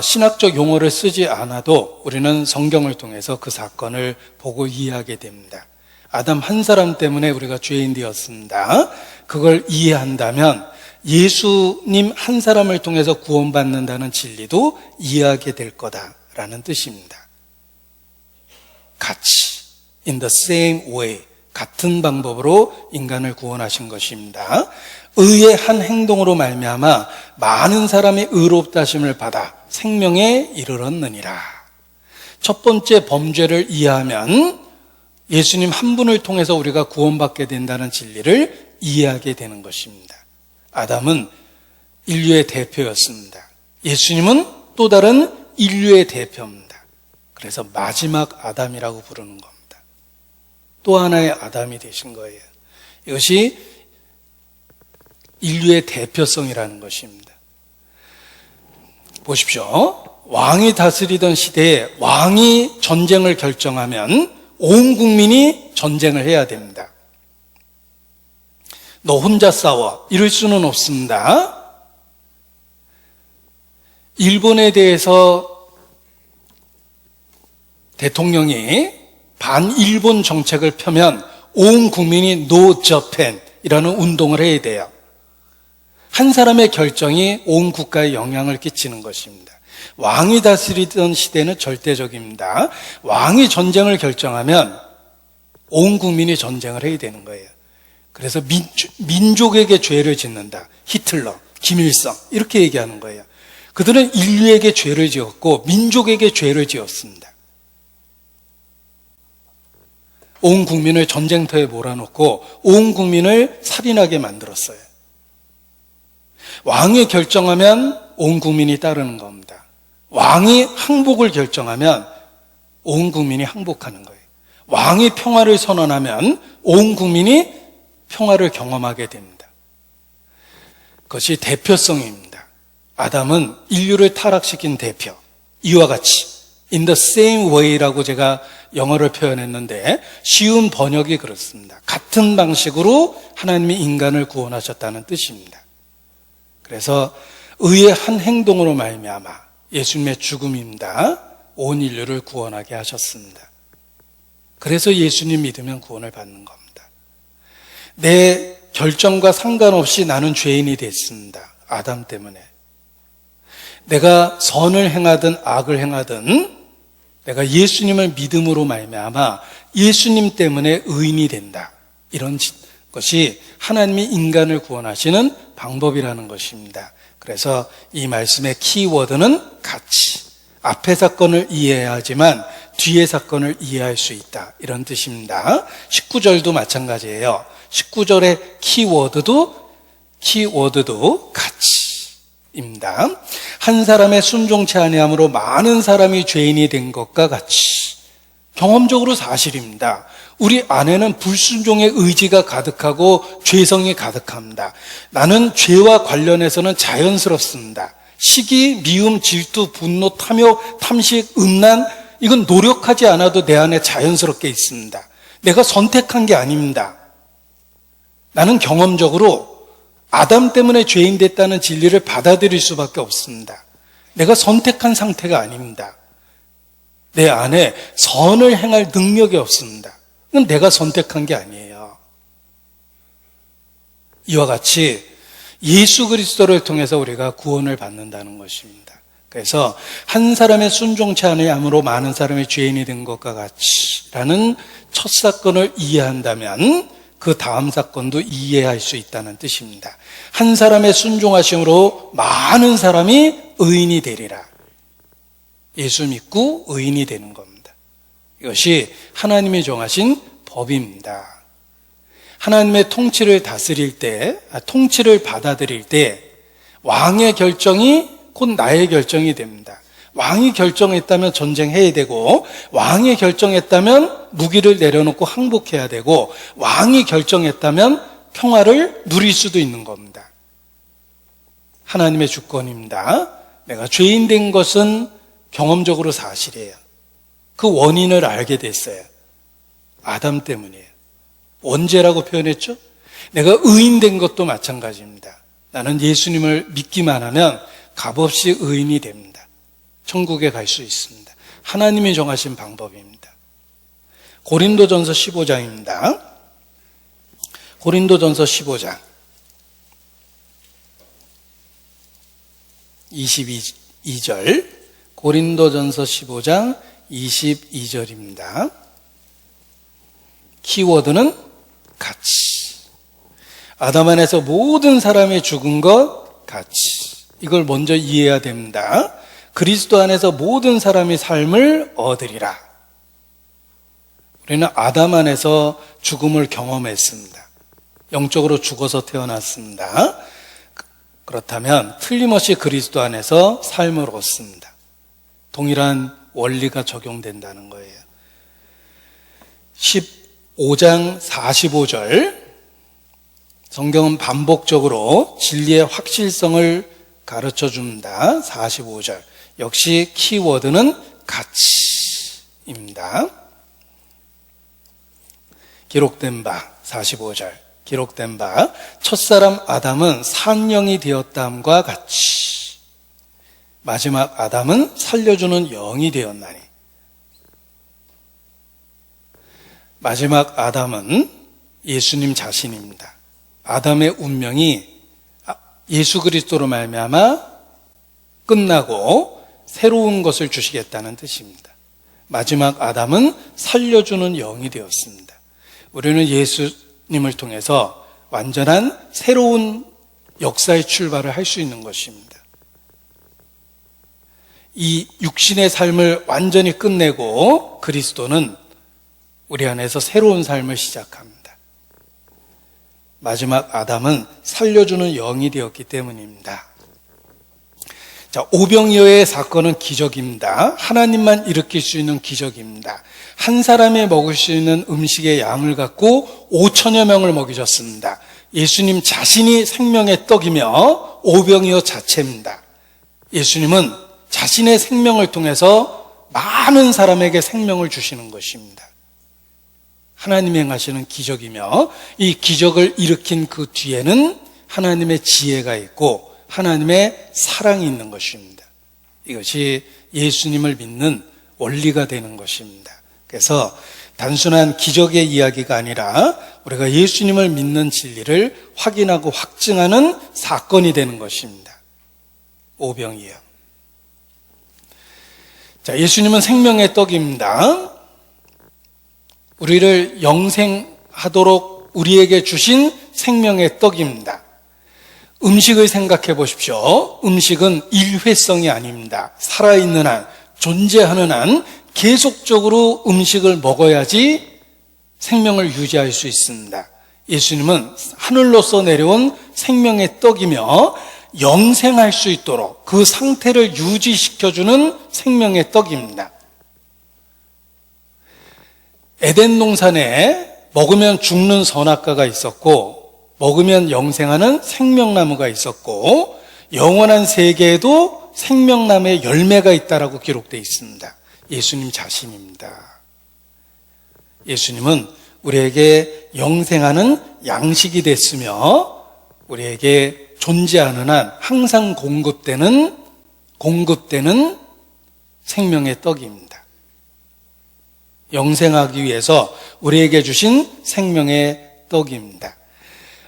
신학적 용어를 쓰지 않아도 우리는 성경을 통해서 그 사건을 보고 이해하게 됩니다. 아담 한 사람 때문에 우리가 죄인 되었습니다. 그걸 이해한다면 예수님 한 사람을 통해서 구원받는다는 진리도 이해하게 될 거다라는 뜻입니다. 같이, in the same way, 같은 방법으로 인간을 구원하신 것입니다. 의의 한 행동으로 말미암아 많은 사람이 의롭다 하심을 받아 생명에 이르렀느니라. 첫 번째 범죄를 이해하면 예수님 한 분을 통해서 우리가 구원받게 된다는 진리를 이해하게 되는 것입니다. 아담은 인류의 대표였습니다. 예수님은 또 다른 인류의 대표입니다. 그래서 마지막 아담이라고 부르는 겁니다. 또 하나의 아담이 되신 거예요. 이것이 인류의 대표성이라는 것입니다. 보십시오. 왕이 다스리던 시대에 왕이 전쟁을 결정하면 온 국민이 전쟁을 해야 됩니다. 너 혼자 싸워. 이럴 수는 없습니다. 일본에 대해서 대통령이 반일본 정책을 펴면 온 국민이 노 저펜이라는 운동을 해야 돼요. 한 사람의 결정이 온 국가에 영향을 끼치는 것입니다. 왕이 다스리던 시대는 절대적입니다. 왕이 전쟁을 결정하면 온 국민이 전쟁을 해야 되는 거예요. 그래서 민족에게 죄를 짓는다. 히틀러, 김일성 이렇게 얘기하는 거예요. 그들은 인류에게 죄를 지었고 민족에게 죄를 지었습니다. 온 국민을 전쟁터에 몰아넣고 온 국민을 살인하게 만들었어요. 왕이 결정하면 온 국민이 따르는 겁니다. 왕이 항복을 결정하면 온 국민이 항복하는 거예요. 왕이 평화를 선언하면 온 국민이 평화를 경험하게 됩니다. 그것이 대표성입니다. 아담은 인류를 타락시킨 대표. 이와 같이 in the same way라고 제가 영어를 표현했는데 쉬운 번역이 그렇습니다. 같은 방식으로 하나님이 인간을 구원하셨다는 뜻입니다. 그래서 의의 한 행동으로 말미암아 예수님의 죽음입니다. 온 인류를 구원하게 하셨습니다. 그래서 예수님 믿으면 구원을 받는 겁니다. 내 결정과 상관없이 나는 죄인이 됐습니다. 아담 때문에. 내가 선을 행하든 악을 행하든 내가 예수님을 믿음으로 말미암아 예수님 때문에 의인이 된다. 이런 것이 하나님이 인간을 구원하시는 방법이라는 것입니다. 그래서 이 말씀의 키워드는 같이. 앞의 사건을 이해해야 하지만 뒤의 사건을 이해할 수 있다. 이런 뜻입니다. 19절도 마찬가지예요. 19절의 키워드도 같이입니다. 한 사람의 순종치 아니함으로 많은 사람이 죄인이 된 것과 같이. 경험적으로 사실입니다. 우리 안에는 불순종의 의지가 가득하고 죄성이 가득합니다. 나는 죄와 관련해서는 자연스럽습니다. 시기, 미움, 질투, 분노, 탐욕, 탐식, 음란, 이건 노력하지 않아도 내 안에 자연스럽게 있습니다. 내가 선택한 게 아닙니다. 나는 경험적으로 아담 때문에 죄인 됐다는 진리를 받아들일 수밖에 없습니다. 내가 선택한 상태가 아닙니다. 내 안에 선을 행할 능력이 없습니다. 이건 내가 선택한 게 아니에요. 이와 같이 예수 그리스도를 통해서 우리가 구원을 받는다는 것입니다. 그래서 한 사람의 순종치 아니함으로 많은 사람이 죄인이 된 것과 같이라는 첫 사건을 이해한다면 그 다음 사건도 이해할 수 있다는 뜻입니다. 한 사람의 순종하심으로 많은 사람이 의인이 되리라. 예수 믿고 의인이 되는 겁니다. 이것이 하나님이 정하신 법입니다. 하나님의 통치를 다스릴 때, 통치를 받아들일 때 왕의 결정이 곧 나의 결정이 됩니다. 왕이 결정했다면 전쟁해야 되고, 왕이 결정했다면 무기를 내려놓고 항복해야 되고, 왕이 결정했다면 평화를 누릴 수도 있는 겁니다. 하나님의 주권입니다. 내가 죄인 된 것은 경험적으로 사실이에요. 그 원인을 알게 됐어요. 아담 때문이에요. 언제라고 표현했죠? 내가 의인 된 것도 마찬가지입니다. 나는 예수님을 믿기만 하면 값없이 의인이 됩니다. 천국에 갈 수 있습니다. 하나님이 정하신 방법입니다. 고린도전서 15장입니다. 고린도전서 15장 22절 고린도전서 15장 22절입니다. 키워드는 같이. 아담 안에서 모든 사람이 죽은 것 같이. 이걸 먼저 이해해야 됩니다. 그리스도 안에서 모든 사람이 삶을 얻으리라. 우리는 아담 안에서 죽음을 경험했습니다. 영적으로 죽어서 태어났습니다. 그렇다면 틀림없이 그리스도 안에서 삶을 얻습니다. 동일한 원리가 적용된다는 거예요. 15장 45절 성경은 반복적으로 진리의 확실성을 가르쳐 줍니다. 45절 역시 키워드는 같이입니다. 기록된 바 45절 기록된 바 첫사람 아담은 산령이 되었다함과 같이. 마지막 아담은 살려주는 영이 되었나니. 마지막 아담은 예수님 자신입니다. 아담의 운명이 예수 그리스도로 말미암아 끝나고 새로운 것을 주시겠다는 뜻입니다. 마지막 아담은 살려주는 영이 되었습니다. 우리는 예수님을 통해서 완전한 새로운 역사의 출발을 할 수 있는 것입니다. 이 육신의 삶을 완전히 끝내고 그리스도는 우리 안에서 새로운 삶을 시작합니다. 마지막 아담은 살려주는 영이 되었기 때문입니다. 자, 오병이어의 사건은 기적입니다. 하나님만 일으킬 수 있는 기적입니다. 한 사람이 먹을 수 있는 음식의 양을 갖고 5천여 명을 먹이셨습니다. 예수님 자신이 생명의 떡이며 오병이어 자체입니다. 예수님은 자신의 생명을 통해서 많은 사람에게 생명을 주시는 것입니다. 하나님이 행하시는 기적이며 이 기적을 일으킨 그 뒤에는 하나님의 지혜가 있고 하나님의 사랑이 있는 것입니다. 이것이 예수님을 믿는 원리가 되는 것입니다. 그래서 단순한 기적의 이야기가 아니라 우리가 예수님을 믿는 진리를 확인하고 확증하는 사건이 되는 것입니다. 오병이어. 자, 예수님은 생명의 떡입니다. 우리를 영생하도록 우리에게 주신 생명의 떡입니다. 음식을 생각해 보십시오. 음식은 일회성이 아닙니다. 살아있는 한, 존재하는 한 계속적으로 음식을 먹어야지 생명을 유지할 수 있습니다. 예수님은 하늘로서 내려온 생명의 떡이며 영생할 수 있도록 그 상태를 유지시켜주는 생명의 떡입니다. 에덴 동산에 먹으면 죽는 선악과가 있었고 먹으면 영생하는 생명나무가 있었고 영원한 세계에도 생명나무의 열매가 있다라고 기록되어 있습니다. 예수님 자신입니다. 예수님은 우리에게 영생하는 양식이 됐으며 우리에게 존재하는 한 항상 공급되는 생명의 떡입니다. 영생하기 위해서 우리에게 주신 생명의 떡입니다.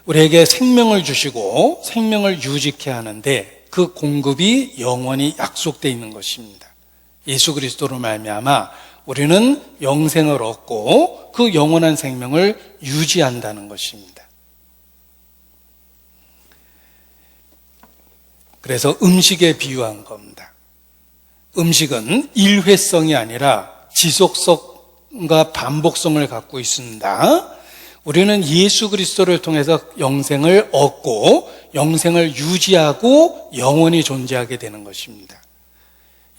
우리에게 생명을 주시고 생명을 유지케 하는데 그 공급이 영원히 약속되어 있는 것입니다. 예수 그리스도로 말미암아 우리는 영생을 얻고 그 영원한 생명을 유지한다는 것입니다. 그래서 음식에 비유한 겁니다. 음식은 일회성이 아니라 지속성과 반복성을 갖고 있습니다. 우리는 예수 그리스도를 통해서 영생을 얻고 영생을 유지하고 영원히 존재하게 되는 것입니다.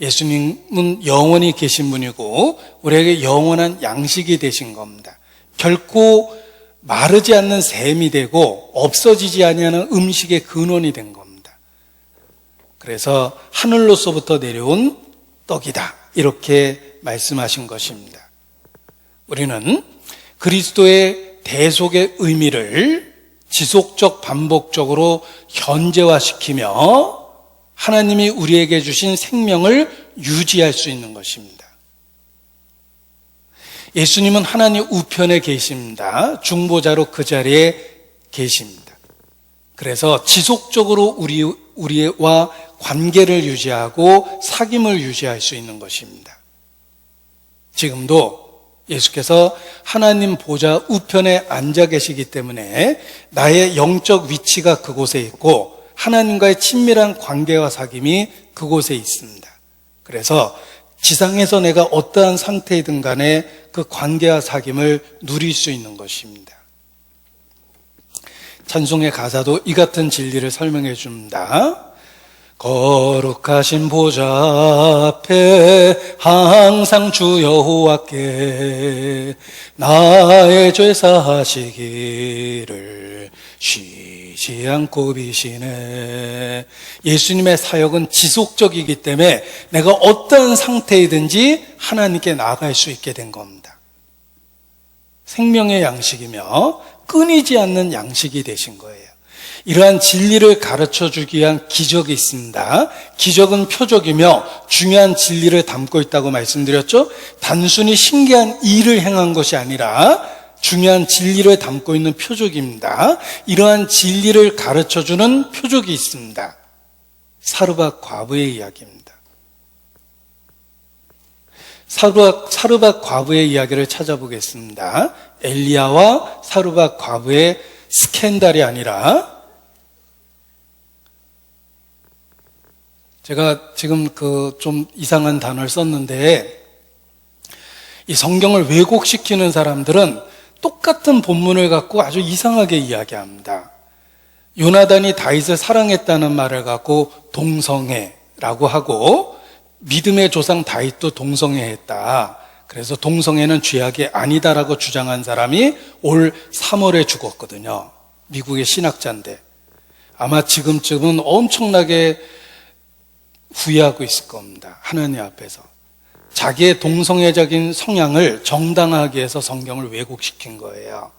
예수님은 영원히 계신 분이고 우리에게 영원한 양식이 되신 겁니다. 결코 마르지 않는 샘이 되고 없어지지 아니하는 음식의 근원이 된 겁니다. 그래서 하늘로서부터 내려온 떡이다 이렇게 말씀하신 것입니다. 우리는 그리스도의 대속의 의미를 지속적 반복적으로 현재화시키며 하나님이 우리에게 주신 생명을 유지할 수 있는 것입니다. 예수님은 하나님 우편에 계십니다. 중보자로 그 자리에 계십니다. 그래서 지속적으로 우리와 관계를 유지하고 사귐을 유지할 수 있는 것입니다. 지금도 예수께서 하나님 보좌 우편에 앉아 계시기 때문에 나의 영적 위치가 그곳에 있고 하나님과의 친밀한 관계와 사귐이 그곳에 있습니다. 그래서 지상에서 내가 어떠한 상태이든 간에 그 관계와 사귐을 누릴 수 있는 것입니다. 찬송의 가사도 이 같은 진리를 설명해 줍니다. 거룩하신 보좌 앞에 항상 주 여호와께 나의 죄 사하시기를 쉬지 않고 비시네. 예수님의 사역은 지속적이기 때문에 내가 어떤 상태이든지 하나님께 나아갈 수 있게 된 겁니다. 생명의 양식이며 끊이지 않는 양식이 되신 거예요. 이러한 진리를 가르쳐주기 위한 기적이 있습니다. 기적은 표적이며 중요한 진리를 담고 있다고 말씀드렸죠. 단순히 신기한 일을 행한 것이 아니라 중요한 진리를 담고 있는 표적입니다. 이러한 진리를 가르쳐주는 표적이 있습니다. 사르밧 과부의 이야기입니다. 사르밧 과부의 이야기를 찾아보겠습니다. 엘리야와 사르밧 과부의 스캔들이 아니라, 제가 지금 좀 이상한 단어를 썼는데, 이 성경을 왜곡시키는 사람들은 똑같은 본문을 갖고 아주 이상하게 이야기합니다. 요나단이 다윗을 사랑했다는 말을 갖고 동성애라고 하고, 믿음의 조상 다윗도 동성애했다. 그래서 동성애는 죄악이 아니다라고 주장한 사람이 올 3월에 죽었거든요. 미국의 신학자인데 아마 지금쯤은 엄청나게 후회하고 있을 겁니다. 하나님 앞에서. 자기의 동성애적인 성향을 정당화하기 위해서 성경을 왜곡시킨 거예요.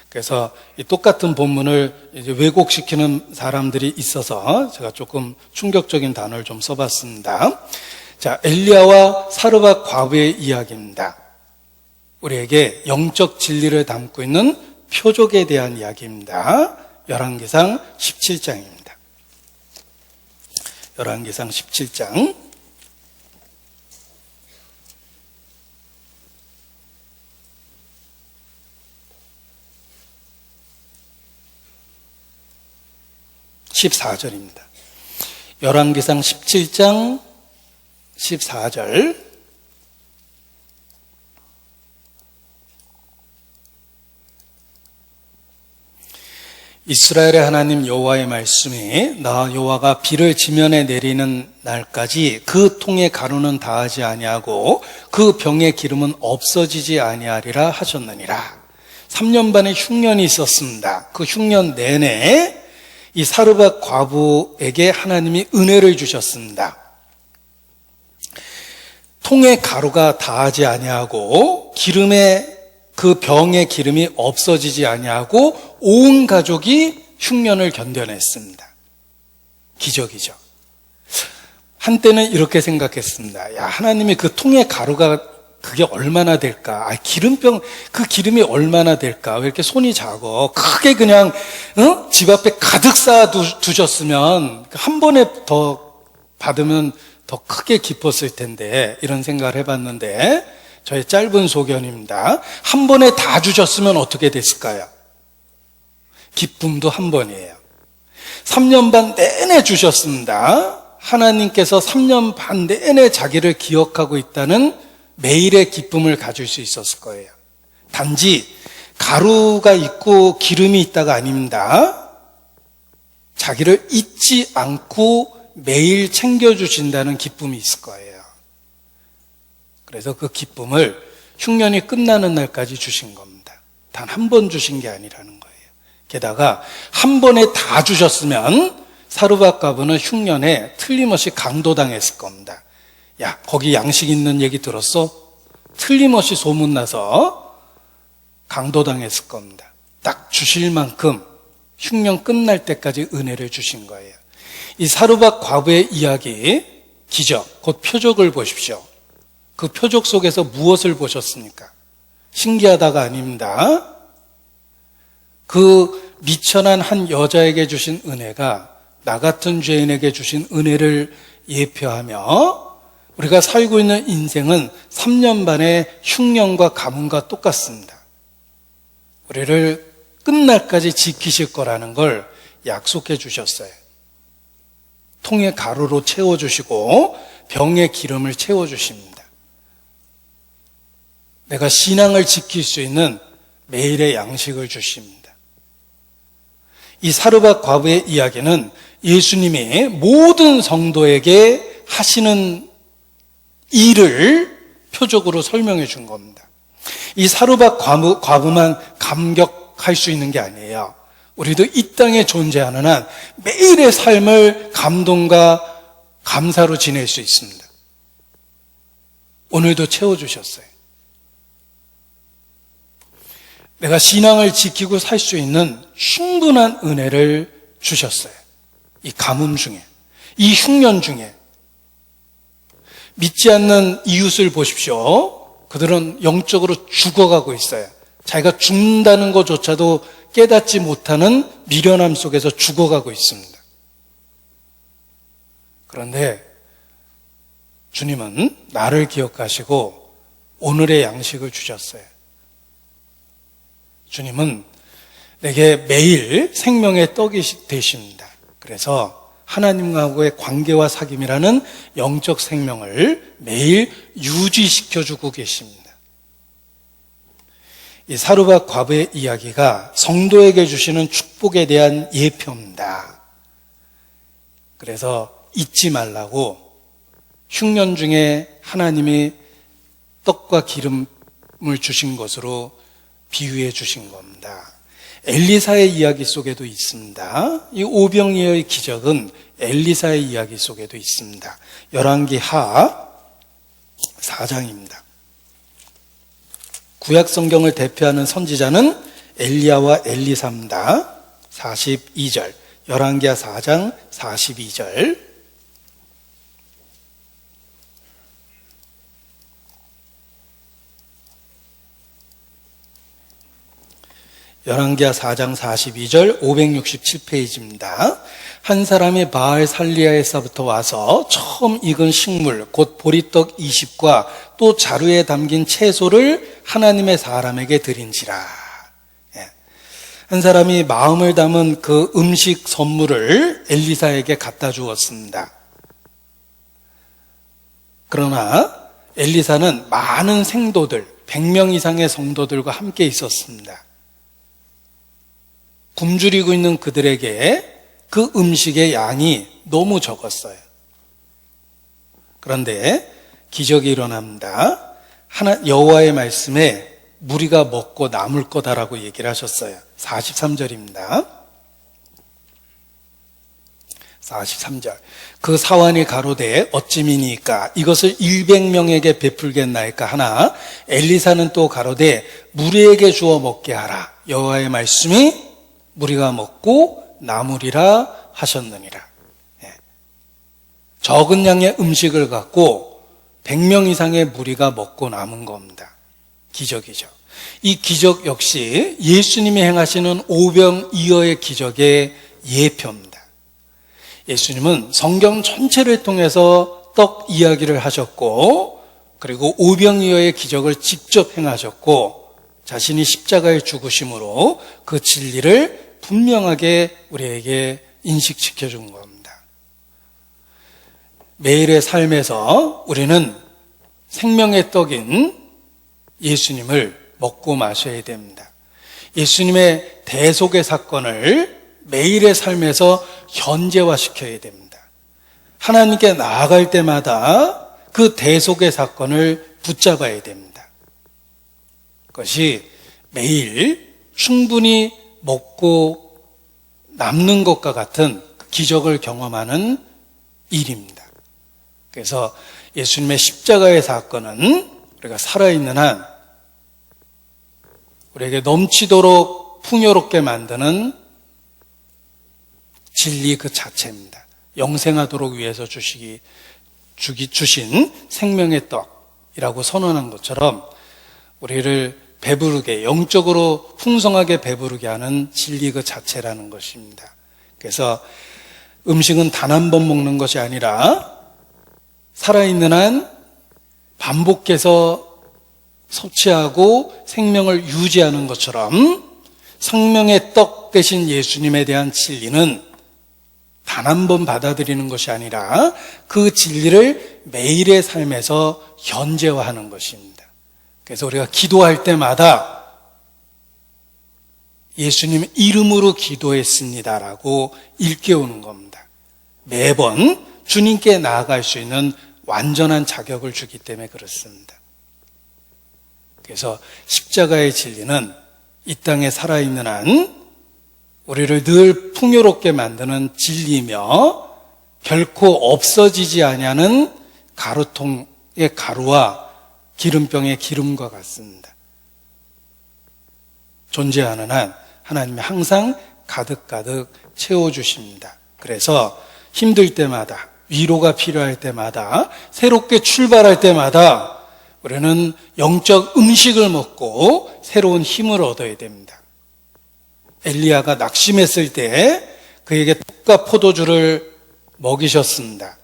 그래서 이 똑같은 본문을 이제 왜곡시키는 사람들이 있어서 제가 조금 충격적인 단어를 좀 써봤습니다. 자, 엘리야와 사르밧 과부의 이야기입니다. 우리에게 영적 진리를 담고 있는 표적에 대한 이야기입니다. 열왕기상 17장입니다. 열왕기상 17장 14절입니다. 열왕기상 17장 14절. 이스라엘의 하나님 여호와의 말씀이 나 여호와가 비를 지면에 내리는 날까지 그 통의 가루는 다하지 아니하고 그 병의 기름은 없어지지 아니하리라 하셨느니라. 3년 반의 흉년이 있었습니다. 그 흉년 내내 이 사르밧 과부에게 하나님이 은혜를 주셨습니다. 통의 가루가 다하지 아니하고 그 병의 기름이 없어지지 아니하고 온 가족이 흉년을 견뎌냈습니다. 기적이죠. 한때는 이렇게 생각했습니다. 야, 하나님이 그 통의 가루가 그게 얼마나 될까? 기름병, 그 기름이 얼마나 될까? 왜 이렇게 손이 작어? 크게 그냥, 집 앞에 가득 쌓아 두셨으면, 한 번에 더 받으면 더 크게 기뻤을 텐데, 이런 생각을 해봤는데, 저의 짧은 소견입니다. 한 번에 다 주셨으면 어떻게 됐을까요? 기쁨도 한 번이에요. 3년 반 내내 주셨습니다. 하나님께서 3년 반 내내 자기를 기억하고 있다는 매일의 기쁨을 가질 수 있었을 거예요. 단지 가루가 있고 기름이 있다가 아닙니다. 자기를 잊지 않고 매일 챙겨주신다는 기쁨이 있을 거예요. 그래서 그 기쁨을 흉년이 끝나는 날까지 주신 겁니다. 단 한 번 주신 게 아니라는 거예요. 게다가 한 번에 다 주셨으면 사르밧 과부는 흉년에 틀림없이 강도당했을 겁니다. 야, 거기 양식 있는 얘기 들었어? 틀림없이 소문나서 강도당했을 겁니다. 딱 주실 만큼 흉년 끝날 때까지 은혜를 주신 거예요. 이 사르밧 과부의 이야기, 기적, 곧 표적을 보십시오. 그 표적 속에서 무엇을 보셨습니까? 신기하다가 아닙니다. 그 미천한 한 여자에게 주신 은혜가 나 같은 죄인에게 주신 은혜를 예표하며 우리가 살고 있는 인생은 3년 반의 흉년과 가뭄과 똑같습니다. 우리를 끝날까지 지키실 거라는 걸 약속해 주셨어요. 통의 가루로 채워주시고 병의 기름을 채워주십니다. 내가 신앙을 지킬 수 있는 매일의 양식을 주십니다. 이 사르밧 과부의 이야기는 예수님이 모든 성도에게 하시는 일을 표적으로 설명해 준 겁니다. 이 사르밧 과부만 감격할 수 있는 게 아니에요. 우리도 이 땅에 존재하는 한 매일의 삶을 감동과 감사로 지낼 수 있습니다. 오늘도 채워주셨어요. 내가 신앙을 지키고 살 수 있는 충분한 은혜를 주셨어요. 이 가뭄 중에, 이 흉년 중에. 믿지 않는 이웃을 보십시오. 그들은 영적으로 죽어가고 있어요. 자기가 죽는다는 것조차도 깨닫지 못하는 미련함 속에서 죽어가고 있습니다. 그런데 주님은 나를 기억하시고 오늘의 양식을 주셨어요. 주님은 내게 매일 생명의 떡이 되십니다. 그래서 하나님과의 관계와 사귐이라는 영적 생명을 매일 유지시켜주고 계십니다. 이 사르밧 과부의 이야기가 성도에게 주시는 축복에 대한 예표입니다. 그래서 잊지 말라고 흉년 중에 하나님이 떡과 기름을 주신 것으로 비유해 주신 겁니다. 엘리사의 이야기 속에도 있습니다. 이 오병이어의 기적은 엘리사의 이야기 속에도 있습니다. 열왕기하 4장입니다. 구약 성경을 대표하는 선지자는 엘리야와 엘리사입니다. 42절, 열왕기하 4장 42절. 열왕기하 4장 42절 567페이지입니다. 한 사람이 바알 살리아에서부터 와서 처음 익은 식물 곧 보리떡 20과 또 자루에 담긴 채소를 하나님의 사람에게 드린지라. 한 사람이 마음을 담은 그 음식 선물을 엘리사에게 갖다 주었습니다. 그러나 엘리사는 많은 생도들 100명 이상의 성도들과 함께 있었습니다. 굶주리고 있는 그들에게 그 음식의 양이 너무 적었어요. 그런데 기적이 일어납니다. 여호와의 말씀에 무리가 먹고 남을 거다라고 얘기를 하셨어요. 43절입니다. 43절. 그 사환이 가로되 어찌미니까 이것을 100명에게 베풀겠나이까 하나 엘리사는 또 가로되 무리에게 주어 먹게 하라. 여호와의 말씀이 무리가 먹고 남으리라 하셨느니라. 적은 양의 음식을 갖고 100명 이상의 무리가 먹고 남은 겁니다. 기적이죠. 이 기적 역시 예수님이 행하시는 오병이어의 기적의 예표입니다. 예수님은 성경 전체를 통해서 떡 이야기를 하셨고, 그리고 오병이어의 기적을 직접 행하셨고, 자신이 십자가에 죽으심으로 그 진리를 분명하게 우리에게 인식시켜 준 겁니다. 매일의 삶에서 우리는 생명의 떡인 예수님을 먹고 마셔야 됩니다. 예수님의 대속의 사건을 매일의 삶에서 현재화시켜야 됩니다. 하나님께 나아갈 때마다 그 대속의 사건을 붙잡아야 됩니다. 그것이 매일 충분히 먹고 남는 것과 같은 기적을 경험하는 일입니다. 그래서 예수님의 십자가의 사건은 우리가 살아있는 한 우리에게 넘치도록 풍요롭게 만드는 진리 그 자체입니다. 영생하도록 위해서 주신 생명의 떡이라고 선언한 것처럼 우리를 배부르게, 영적으로 풍성하게 배부르게 하는 진리 그 자체라는 것입니다. 그래서 음식은 단 한 번 먹는 것이 아니라 살아있는 한 반복해서 섭취하고 생명을 유지하는 것처럼 생명의 떡 대신 예수님에 대한 진리는 단 한 번 받아들이는 것이 아니라 그 진리를 매일의 삶에서 현재화하는 것입니다. 그래서 우리가 기도할 때마다 예수님 이름으로 기도했습니다라고 일깨우는 겁니다. 매번 주님께 나아갈 수 있는 완전한 자격을 주기 때문에 그렇습니다. 그래서 십자가의 진리는 이 땅에 살아있는 한 우리를 늘 풍요롭게 만드는 진리이며 결코 없어지지 아니하는 가루통의 가루와 기름병의 기름과 같습니다. 존재하는 한 하나님이 항상 가득가득 채워주십니다. 그래서 힘들 때마다, 위로가 필요할 때마다, 새롭게 출발할 때마다 우리는 영적 음식을 먹고 새로운 힘을 얻어야 됩니다. 엘리야가 낙심했을 때 그에게 떡과 포도주를 먹이셨습니다.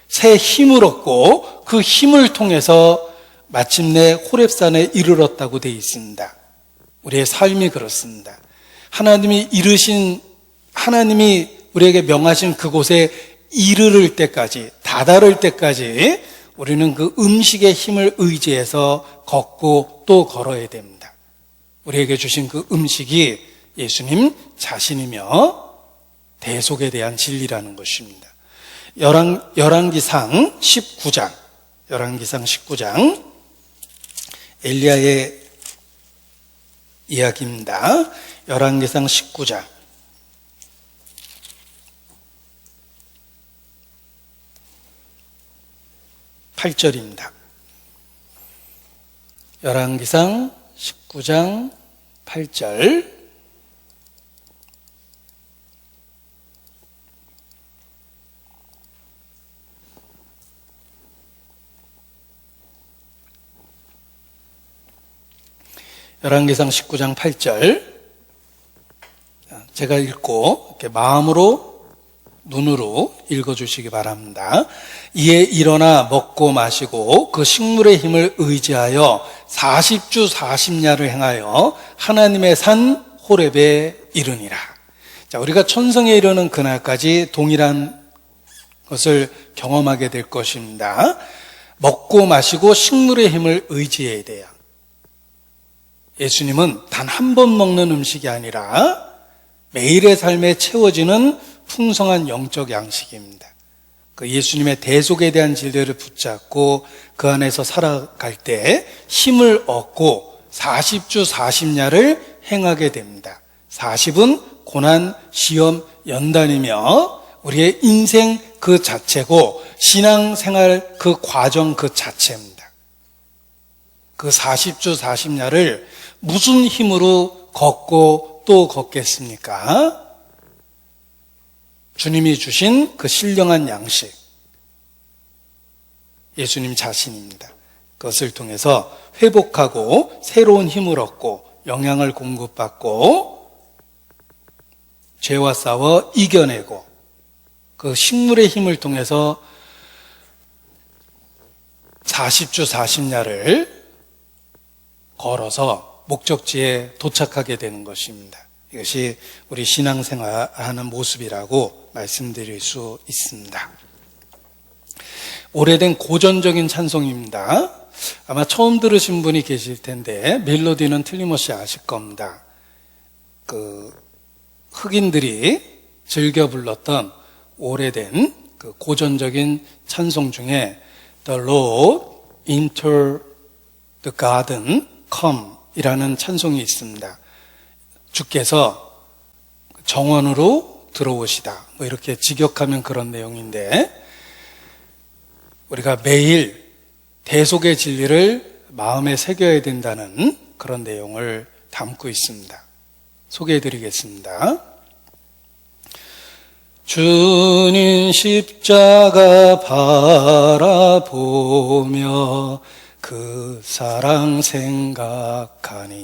새 힘을 얻고 그 힘을 통해서 마침내 호렙산에 이르렀다고 되어 있습니다. 우리의 삶이 그렇습니다. 하나님이 우리에게 명하신 그곳에 이르를 때까지, 다다를 때까지 우리는 그 음식의 힘을 의지해서 걷고 또 걸어야 됩니다. 우리에게 주신 그 음식이 예수님 자신이며 대속에 대한 진리라는 것입니다. 열왕기상 19장 엘리야의 이야기입니다. 열왕기상 19장 8절입니다. 열왕기상 19장 8절. 열왕기상 19장 8절. 제가 읽고 이렇게 마음으로 눈으로 읽어주시기 바랍니다. 이에 일어나 먹고 마시고 그 식물의 힘을 의지하여 40주 40야를 행하여 하나님의 산 호렙에 이르니라. 자, 우리가 천성에 이르는 그날까지 동일한 것을 경험하게 될 것입니다. 먹고 마시고 식물의 힘을 의지해야 돼요. 예수님은 단 한 번 먹는 음식이 아니라 매일의 삶에 채워지는 풍성한 영적 양식입니다. 그 예수님의 대속에 대한 진리를 붙잡고 그 안에서 살아갈 때 힘을 얻고 40주 40야를 행하게 됩니다. 40은 고난, 시험, 연단이며 우리의 인생 그 자체고 신앙생활 그 과정 그 자체입니다. 그 40주 40야를 무슨 힘으로 걷고 또 걷겠습니까? 주님이 주신 그 신령한 양식, 예수님 자신입니다. 그것을 통해서 회복하고 새로운 힘을 얻고 영향을 공급받고 죄와 싸워 이겨내고 그 식물의 힘을 통해서 40주 40야를 걸어서 목적지에 도착하게 되는 것입니다. 이것이 우리 신앙생활하는 모습이라고 말씀드릴 수 있습니다. 오래된 고전적인 찬송입니다. 아마 처음 들으신 분이 계실 텐데 멜로디는 틀림없이 아실 겁니다. 그 흑인들이 즐겨 불렀던 오래된 그 고전적인 찬송 중에 The Lord Enter the Garden Come 이라는 찬송이 있습니다. 주께서 정원으로 들어오시다. 뭐 이렇게 직역하면 그런 내용인데 우리가 매일 대속의 진리를 마음에 새겨야 된다는 그런 내용을 담고 있습니다. 소개해 드리겠습니다. 주님 십자가 바라보며 그 사랑 생각하니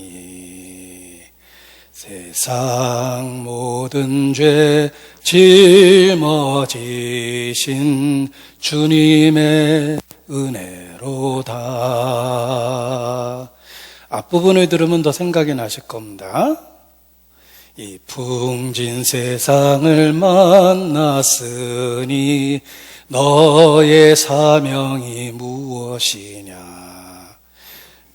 세상 모든 죄 짊어지신 주님의 은혜로다. 앞부분을 들으면 더 생각이 나실 겁니다. 이 풍진 세상을 만났으니 너의 사명이 무엇이냐?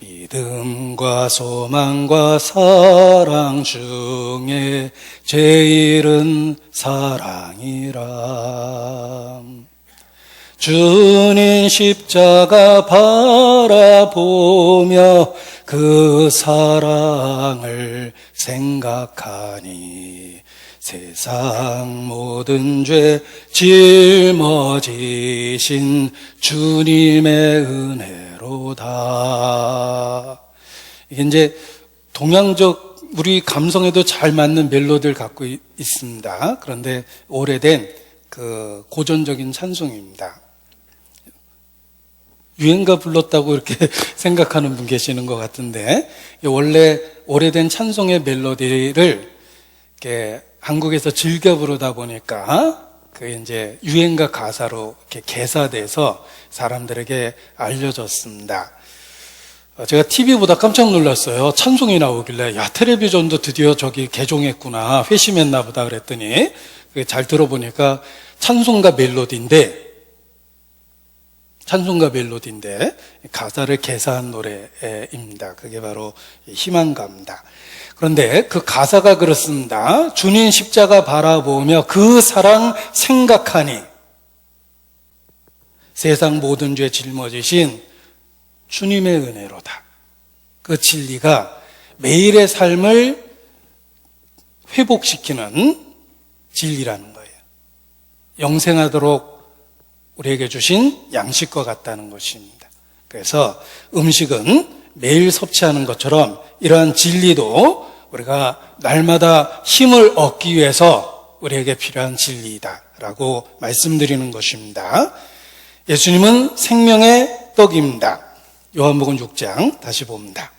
믿음과 소망과 사랑 중에 제일은 사랑이라. 주님 십자가 바라보며 그 사랑을 생각하니 세상 모든 죄 짊어지신 주님의 은혜로다. 이게 이제 동양적 우리 감성에도 잘 맞는 멜로디를 갖고 있습니다. 그런데 오래된 그 고전적인 찬송입니다. 유행가 불렀다고 이렇게 생각하는 분 계시는 것 같은데, 원래 오래된 찬송의 멜로디를 이렇게 한국에서 즐겨 부르다 보니까 그 이제 유행가 가사로 이렇게 개사돼서 사람들에게 알려졌습니다. 제가 TV 보다 깜짝 놀랐어요. 찬송이 나오길래, 야, 텔레비전도 드디어 저기 개종했구나, 회심했나 보다 그랬더니, 잘 들어보니까 찬송가 멜로디인데 가사를 개사한 노래입니다. 그게 바로 희망가입니다. 그런데 그 가사가 그렇습니다. 주님 십자가 바라보며 그 사랑 생각하니 세상 모든 죄 짊어지신 주님의 은혜로다. 그 진리가 매일의 삶을 회복시키는 진리라는 거예요. 영생하도록 우리에게 주신 양식과 같다는 것입니다. 그래서 음식은 매일 섭취하는 것처럼 이러한 진리도 우리가 날마다 힘을 얻기 위해서 우리에게 필요한 진리이다라고 말씀드리는 것입니다. 예수님은 생명의 떡입니다. 요한복음 6장 다시 봅니다.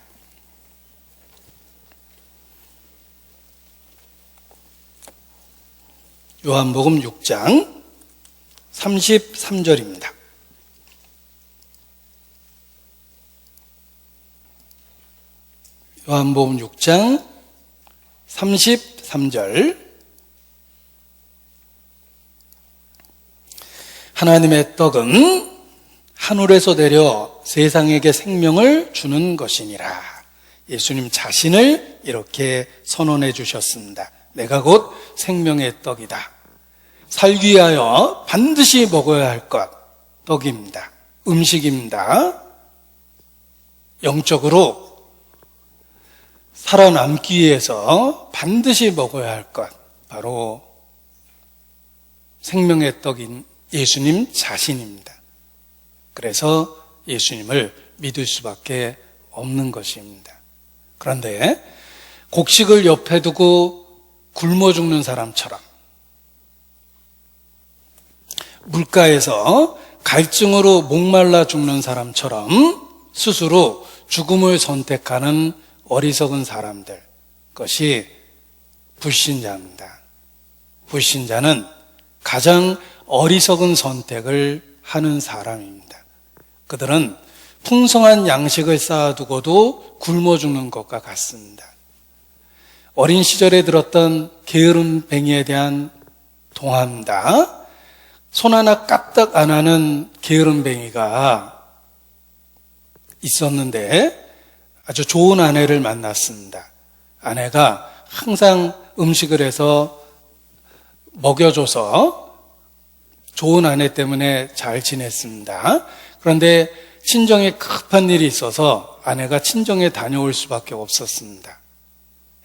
요한복음 6장 33절입니다. 요한복음 6장 33절. 하나님의 떡은 하늘에서 내려 세상에게 생명을 주는 것이니라. 예수님 자신을 이렇게 선언해 주셨습니다. 내가 곧 생명의 떡이다. 살기 위하여 반드시 먹어야 할 것, 떡입니다. 음식입니다. 영적으로 살아남기 위해서 반드시 먹어야 할 것, 바로 생명의 떡인 예수님 자신입니다. 그래서 예수님을 믿을 수밖에 없는 것입니다. 그런데 곡식을 옆에 두고 굶어 죽는 사람처럼, 물가에서 갈증으로 목말라 죽는 사람처럼 스스로 죽음을 선택하는 어리석은 사람들, 그것이 불신자입니다. 불신자는 가장 어리석은 선택을 하는 사람입니다. 그들은 풍성한 양식을 쌓아두고도 굶어 죽는 것과 같습니다. 어린 시절에 들었던 게으름뱅이에 대한 동화입니다. 손 하나 까딱 안 하는 게으름뱅이가 있었는데 아주 좋은 아내를 만났습니다. 아내가 항상 음식을 해서 먹여줘서 좋은 아내 때문에 잘 지냈습니다. 그런데 친정에 급한 일이 있어서 아내가 친정에 다녀올 수밖에 없었습니다.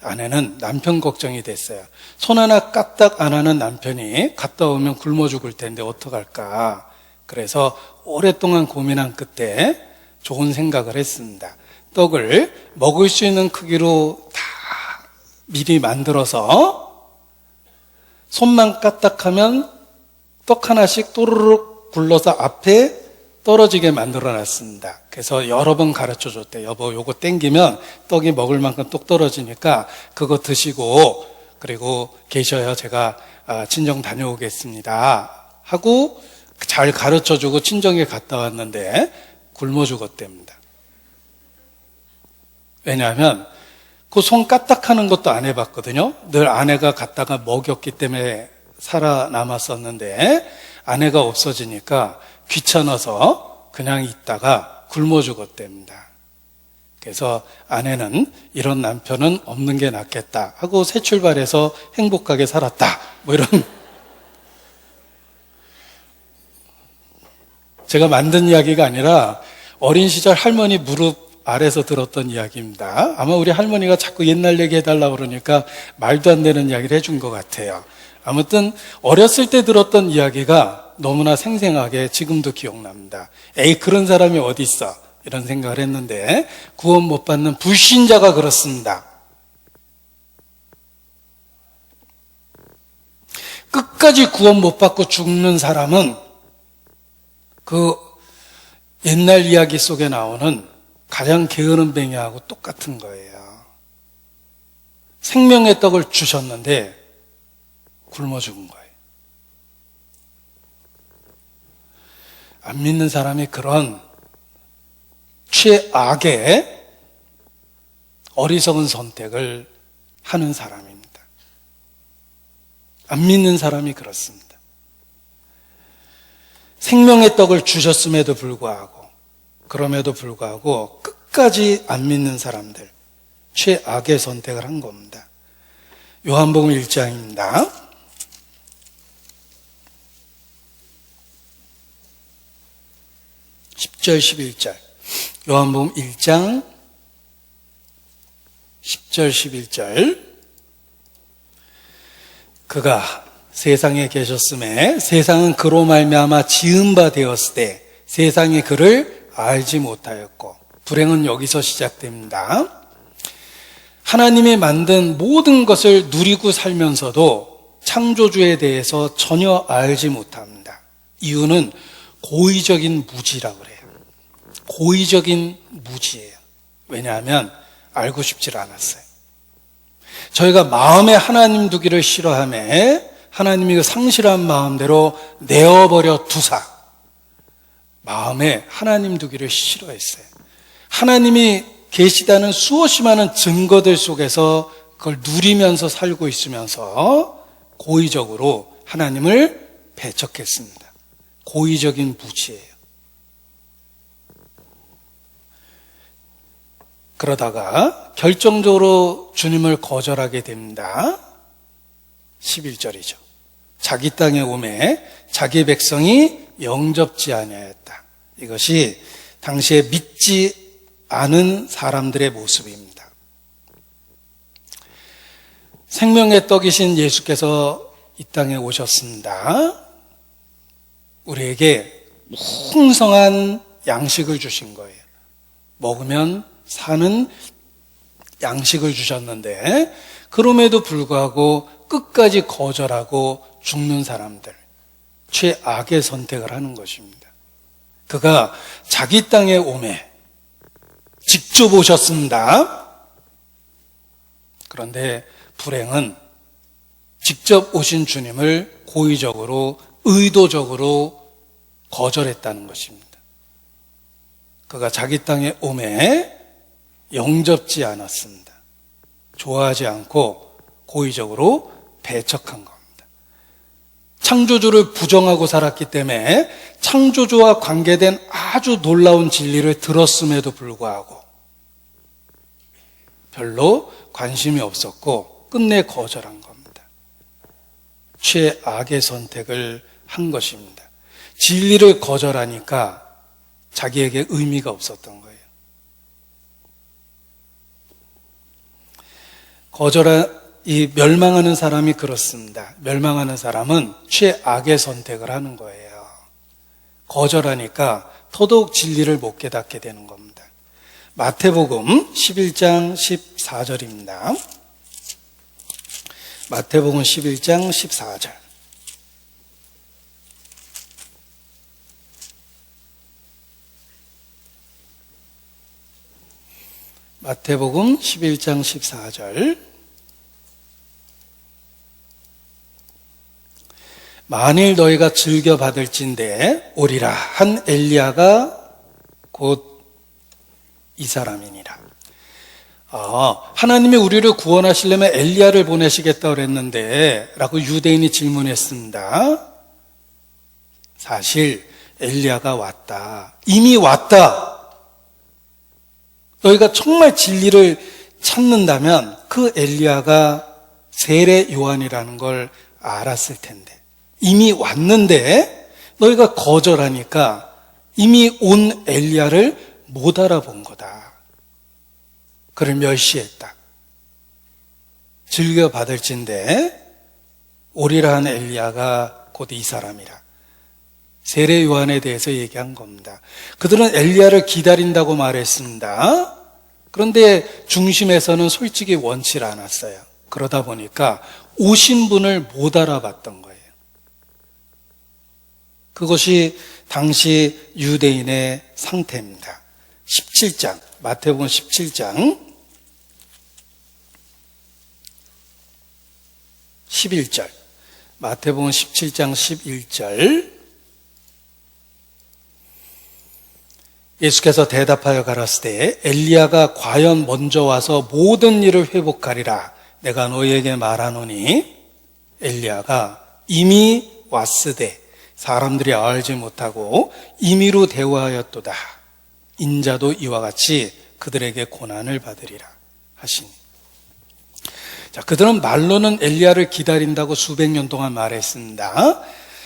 아내는 남편 걱정이 됐어요. 손 하나 까딱 안 하는 남편이 갔다 오면 굶어 죽을 텐데 어떡할까. 그래서 오랫동안 고민한 끝에 좋은 생각을 했습니다. 떡을 먹을 수 있는 크기로 다 미리 만들어서 손만 까딱하면 떡 하나씩 또르륵 굴러서 앞에 떨어지게 만들어 놨습니다. 그래서 여러 번 가르쳐 줬대요. 여보, 요거 땡기면 떡이 먹을 만큼 똑 떨어지니까 그거 드시고 그리고 계셔요. 제가 친정 다녀오겠습니다 하고 잘 가르쳐 주고 친정에 갔다 왔는데 굶어 죽었답니다. 왜냐하면 그 손 까딱하는 것도 안 해봤거든요. 늘 아내가 갔다가 먹였기 때문에 살아남았었는데 아내가 없어지니까 귀찮아서 그냥 있다가 굶어 죽었답니다. 그래서 아내는 이런 남편은 없는 게 낫겠다 하고 새 출발해서 행복하게 살았다. 뭐 이런 제가 만든 이야기가 아니라 어린 시절 할머니 무릎 아래서 들었던 이야기입니다. 아마 우리 할머니가 자꾸 옛날 얘기 해달라고 그러니까 말도 안 되는 이야기를 해준 것 같아요. 아무튼 어렸을 때 들었던 이야기가 너무나 생생하게 지금도 기억납니다. 에이, 그런 사람이 어디 있어? 이런 생각을 했는데 구원 못 받는 불신자가 그렇습니다. 끝까지 구원 못 받고 죽는 사람은 그 옛날 이야기 속에 나오는 가장 게으른 뱅이하고 똑같은 거예요. 생명의 떡을 주셨는데 굶어 죽은 거예요. 안 믿는 사람이 그런 최악의 어리석은 선택을 하는 사람입니다. 안 믿는 사람이 그렇습니다. 생명의 떡을 주셨음에도 불구하고, 그럼에도 불구하고 끝까지 안 믿는 사람들, 최악의 선택을 한 겁니다. 요한복음 1장입니다. 10절 11절. 요한복음 1장 10절 11절. 그가 세상에 계셨음에 세상은 그로 말미암아 지은 바 되었을 때 세상이 그를 알지 못하였고, 불행은 여기서 시작됩니다. 하나님이 만든 모든 것을 누리고 살면서도 창조주에 대해서 전혀 알지 못합니다. 이유는 고의적인 무지라고 그래요. 고의적인 무지예요. 왜냐하면 알고 싶지 않았어요. 저희가 마음에 하나님 두기를 싫어하며 하나님이 그 상실한 마음대로 내어버려 두사 마음에 하나님 두기를 싫어했어요. 하나님이 계시다는 수없이 많은 증거들 속에서 그걸 누리면서 살고 있으면서 고의적으로 하나님을 배척했습니다. 고의적인 무지예요. 그러다가 결정적으로 주님을 거절하게 됩니다. 11절이죠. 자기 땅에 오매 자기 백성이 영접지 아니하였다. 이것이 당시에 믿지 않은 사람들의 모습입니다. 생명의 떡이신 예수께서 이 땅에 오셨습니다. 우리에게 풍성한 양식을 주신 거예요. 먹으면 사는 양식을 주셨는데 그럼에도 불구하고 끝까지 거절하고 죽는 사람들, 최악의 선택을 하는 것입니다. 그가 자기 땅에 오매 직접 오셨습니다. 그런데 불행은 직접 오신 주님을 고의적으로, 의도적으로 거절했다는 것입니다. 그가 자기 땅에 오매 영접지 않았습니다. 좋아하지 않고 고의적으로 배척한 겁니다. 창조주를 부정하고 살았기 때문에 창조주와 관계된 아주 놀라운 진리를 들었음에도 불구하고 별로 관심이 없었고 끝내 거절한 겁니다. 최악의 선택을 한 것입니다. 진리를 거절하니까 자기에게 의미가 없었던 거예요. 이 멸망하는 사람이 그렇습니다. 멸망하는 사람은 최악의 선택을 하는 거예요. 거절하니까 더더욱 진리를 못 깨닫게 되는 겁니다. 마태복음 11장 14절입니다. 마태복음 11장 14절. 마태복음 11장 14절. 만일 너희가 즐겨 받을진대 오리라 한 엘리야가 곧 이 사람이니라. 하나님이 우리를 구원하시려면 엘리야를 보내시겠다고 그랬는데 라고 유대인이 질문했습니다. 사실 엘리야가 왔다. 이미 왔다. 너희가 정말 진리를 찾는다면 그 엘리야가 세례 요한이라는 걸 알았을 텐데 이미 왔는데 너희가 거절하니까 이미 온 엘리야를 못 알아본 거다. 그를 멸시했다. 즐겨 받을진데 오리라 한 엘리야가 곧 이 사람이라. 세례 요한에 대해서 얘기한 겁니다. 그들은 엘리야를 기다린다고 말했습니다. 그런데 중심에서는 솔직히 원치 않았어요. 그러다 보니까 오신 분을 못 알아봤던 거예요. 그것이 당시 유대인의 상태입니다. 17장, 마태복음 17장 11절, 마태복음 17장 11절, 예수께서 대답하여 가라사대 엘리야가 과연 먼저 와서 모든 일을 회복하리라. 내가 너희에게 말하노니 엘리야가 이미 왔으되 사람들이 알지 못하고 임의로 대우하였도다. 인자도 이와 같이 그들에게 고난을 받으리라 하시니. 자, 그들은 말로는 엘리야를 기다린다고 수백 년 동안 말했습니다.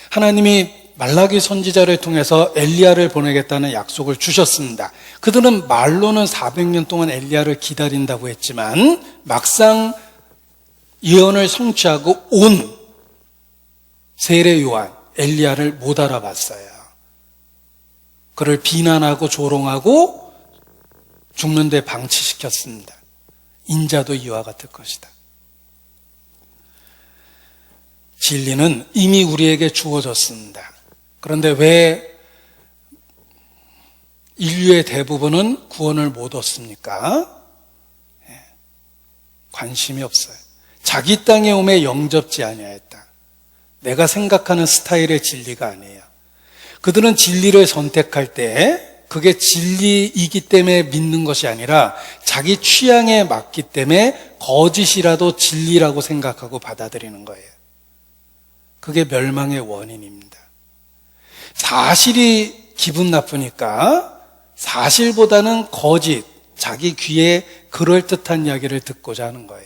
하나님이 말라기 선지자를 통해서 엘리야를 보내겠다는 약속을 주셨습니다. 그들은 말로는 400년 동안 엘리야를 기다린다고 했지만 막상 예언을 성취하고 온 세례 요한 엘리야를 못 알아봤어요. 그를 비난하고 조롱하고 죽는 데 방치시켰습니다. 인자도 이와 같을 것이다. 진리는 이미 우리에게 주어졌습니다. 그런데 왜 인류의 대부분은 구원을 못 얻습니까? 관심이 없어요. 자기 땅에 오매 영접지 아니하였다. 내가 생각하는 스타일의 진리가 아니에요. 그들은 진리를 선택할 때 그게 진리이기 때문에 믿는 것이 아니라 자기 취향에 맞기 때문에 거짓이라도 진리라고 생각하고 받아들이는 거예요. 그게 멸망의 원인입니다. 사실이 기분 나쁘니까 사실보다는 거짓, 자기 귀에 그럴듯한 이야기를 듣고자 하는 거예요.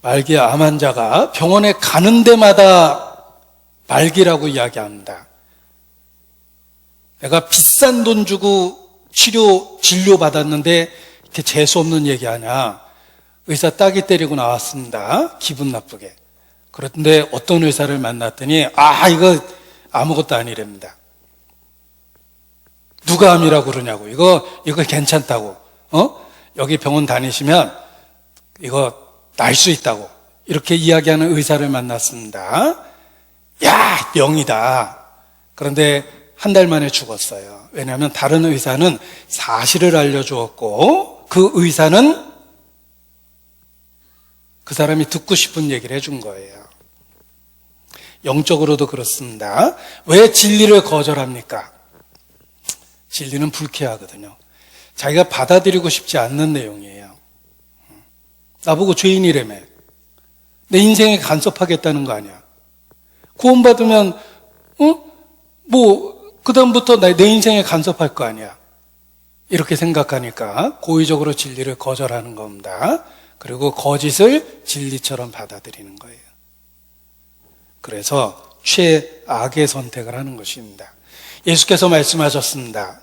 말기 암 환자가 병원에 가는 데마다 말기라고 이야기합니다. 내가 비싼 돈 주고 진료 받았는데 이렇게 재수 없는 얘기하냐. 의사 따기 때리고 나왔습니다. 기분 나쁘게. 그런데 어떤 의사를 만났더니 이거 아무것도 아니랍니다. 누가 암이라고 그러냐고. 이거 괜찮다고. 여기 병원 다니시면 이거 날 수 있다고. 이렇게 이야기하는 의사를 만났습니다. 야, 병이다. 그런데 한 달 만에 죽었어요. 왜냐하면 다른 의사는 사실을 알려주었고 그 의사는 그 사람이 듣고 싶은 얘기를 해준 거예요. 영적으로도 그렇습니다. 왜 진리를 거절합니까? 진리는 불쾌하거든요. 자기가 받아들이고 싶지 않는 내용이에요. 나보고 죄인이라며. 내 인생에 간섭하겠다는 거 아니야. 구원받으면 그다음부터 내 인생에 간섭할 거 아니야. 이렇게 생각하니까 고의적으로 진리를 거절하는 겁니다. 그리고 거짓을 진리처럼 받아들이는 거예요. 그래서 최악의 선택을 하는 것입니다. 예수께서 말씀하셨습니다.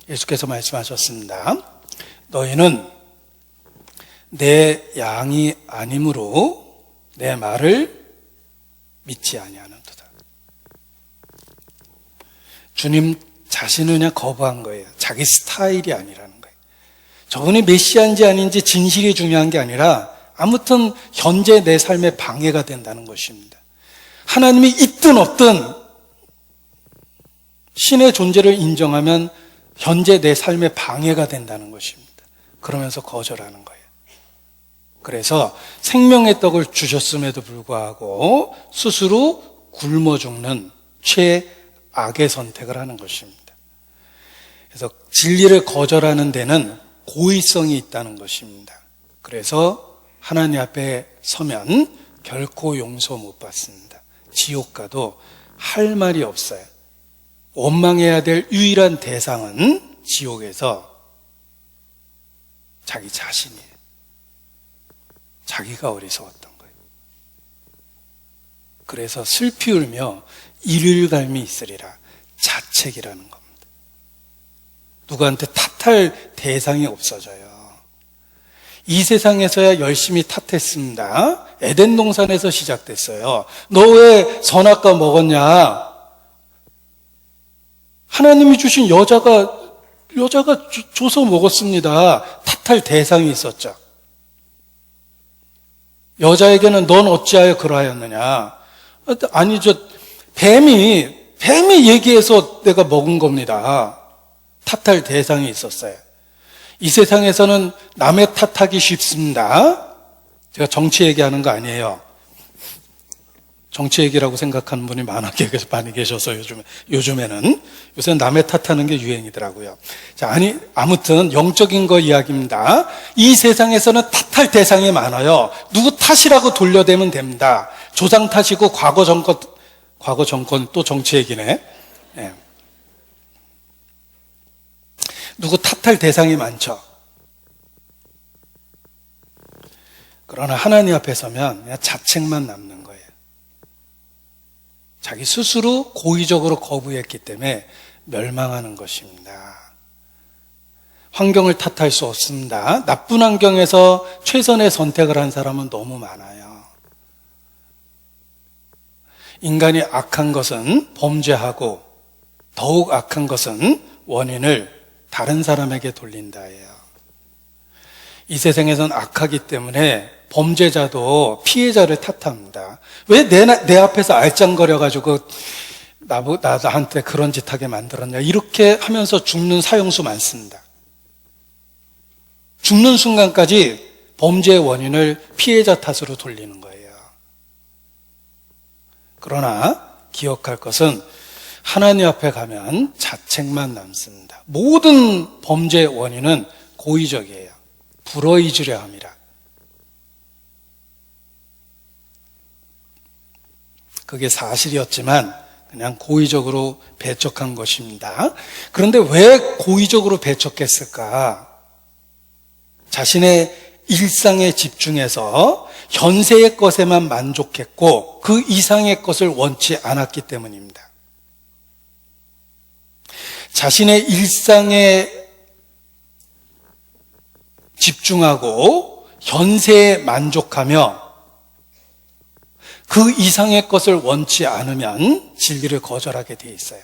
예수께서 말씀하셨습니다. 너희는 내 양이 아니므로 내 말을 믿지 아니하는도다. 주님 자신을 그냥 거부한 거예요. 자기 스타일이 아니라는 거예요. 저분이 메시아인지 아닌지 진실이 중요한 게 아니라 아무튼 현재 내 삶에 방해가 된다는 것입니다. 하나님이 있든 없든 신의 존재를 인정하면 현재 내 삶에 방해가 된다는 것입니다. 그러면서 거절하는 거예요. 그래서 생명의 떡을 주셨음에도 불구하고 스스로 굶어 죽는 최악의 선택을 하는 것입니다. 그래서 진리를 거절하는 데는 고의성이 있다는 것입니다. 그래서 하나님 앞에 서면 결코 용서 못 받습니다. 지옥 가도 할 말이 없어요. 원망해야 될 유일한 대상은 지옥에서 자기 자신이에요. 자기가 어리석었던 거예요. 그래서 슬피 울며 이를갈미 있으리라. 자책이라는 겁니다. 누구한테 탓할 대상이 없어져요. 이 세상에서야 열심히 탓했습니다. 에덴 동산에서 시작됐어요. 너 왜 선악과 먹었냐? 하나님이 주신 여자가 줘서 먹었습니다. 탓할 대상이 있었죠. 여자에게는 넌 어찌하여 그러하였느냐? 아니, 뱀이 얘기해서 내가 먹은 겁니다. 탓할 대상이 있었어요. 이 세상에서는 남의 탓하기 쉽습니다. 제가 정치 얘기하는 거 아니에요. 정치 얘기라고 생각하는 분이 많이 계셔서 요즘에는 남의 탓하는 게 유행이더라고요. 자, 아무튼 영적인 거 이야기입니다. 이 세상에서는 탓할 대상이 많아요. 누구 탓이라고 돌려대면 됩니다. 조상 탓이고 과거 정권 또 정치 얘기네. 네. 누구 탓할 대상이 많죠. 그러나 하나님 앞에 서면 그냥 자책만 남는 거예요. 자기 스스로 고의적으로 거부했기 때문에 멸망하는 것입니다. 환경을 탓할 수 없습니다. 나쁜 환경에서 최선의 선택을 한 사람은 너무 많아요. 인간이 악한 것은 범죄하고 더욱 악한 것은 원인을 다른 사람에게 돌린다예요. 이 세상에선 악하기 때문에 범죄자도 피해자를 탓합니다. 왜 내 앞에서 알짱거려가지고 나한테 그런 짓 하게 만들었냐. 이렇게 하면서 죽는 사형수 많습니다. 죽는 순간까지 범죄의 원인을 피해자 탓으로 돌리는 거예요. 그러나 기억할 것은 하나님 앞에 가면 자책만 남습니다. 모든 범죄의 원인은 고의적이에요. 불어잊으려 함이라. 그게 사실이었지만 그냥 고의적으로 배척한 것입니다. 그런데 왜 고의적으로 배척했을까? 자신의 일상에 집중해서 현세의 것에만 만족했고 그 이상의 것을 원치 않았기 때문입니다. 자신의 일상에 집중하고 현세에 만족하며 그 이상의 것을 원치 않으면 진리를 거절하게 돼 있어요.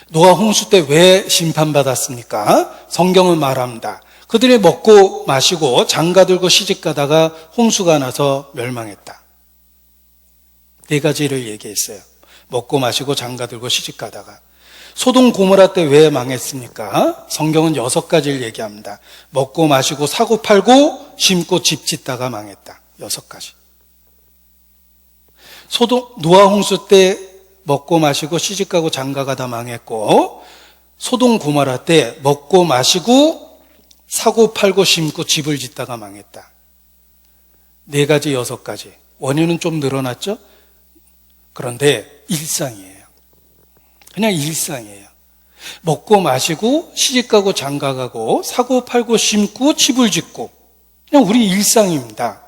노아 홍수 때 왜 심판받았습니까? 성경은 말합니다. 그들이 먹고 마시고 장가들고 시집가다가 홍수가 나서 멸망했다. 4가지를 얘기했어요. 먹고 마시고 장가들고 시집가다가. 소돔 고모라 때 왜 망했습니까? 성경은 6가지를 얘기합니다. 먹고 마시고 사고 팔고 심고 집 짓다가 망했다. 6가지. 노아 홍수 때 먹고 마시고 시집가고 장가가 다 망했고, 소돔 고모라 때 먹고 마시고 사고 팔고 심고 집을 짓다가 망했다. 4가지, 6가지. 원인은 좀 늘어났죠? 그런데 일상이에요. 그냥 일상이에요. 먹고 마시고 시집가고 장가가고 사고 팔고 심고 집을 짓고 그냥 우리 일상입니다.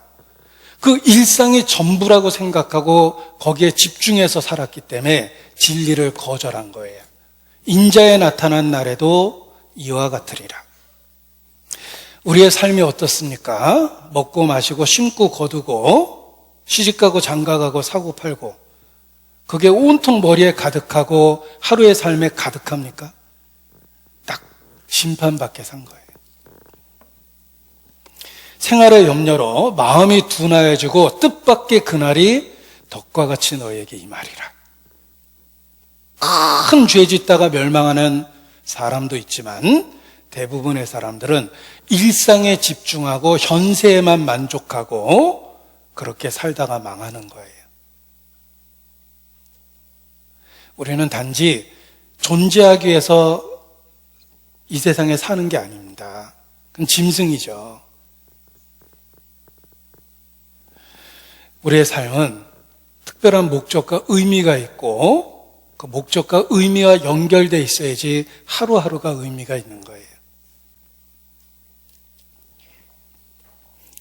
그 일상이 전부라고 생각하고 거기에 집중해서 살았기 때문에 진리를 거절한 거예요. 인자에 나타난 날에도 이와 같으리라. 우리의 삶이 어떻습니까? 먹고 마시고 심고 거두고 시집가고 장가가고 사고 팔고 그게 온통 머리에 가득하고 하루의 삶에 가득합니까? 딱 심판받게 산 거예요. 생활의 염려로 마음이 둔하여지고 뜻밖의 그날이 덕과 같이 너에게 임하리라. 큰 죄 짓다가 멸망하는 사람도 있지만 대부분의 사람들은 일상에 집중하고 현세에만 만족하고 그렇게 살다가 망하는 거예요. 우리는 단지 존재하기 위해서 이 세상에 사는 게 아닙니다. 그건 짐승이죠. 우리의 삶은 특별한 목적과 의미가 있고 그 목적과 의미와 연결되어 있어야지 하루하루가 의미가 있는 거예요.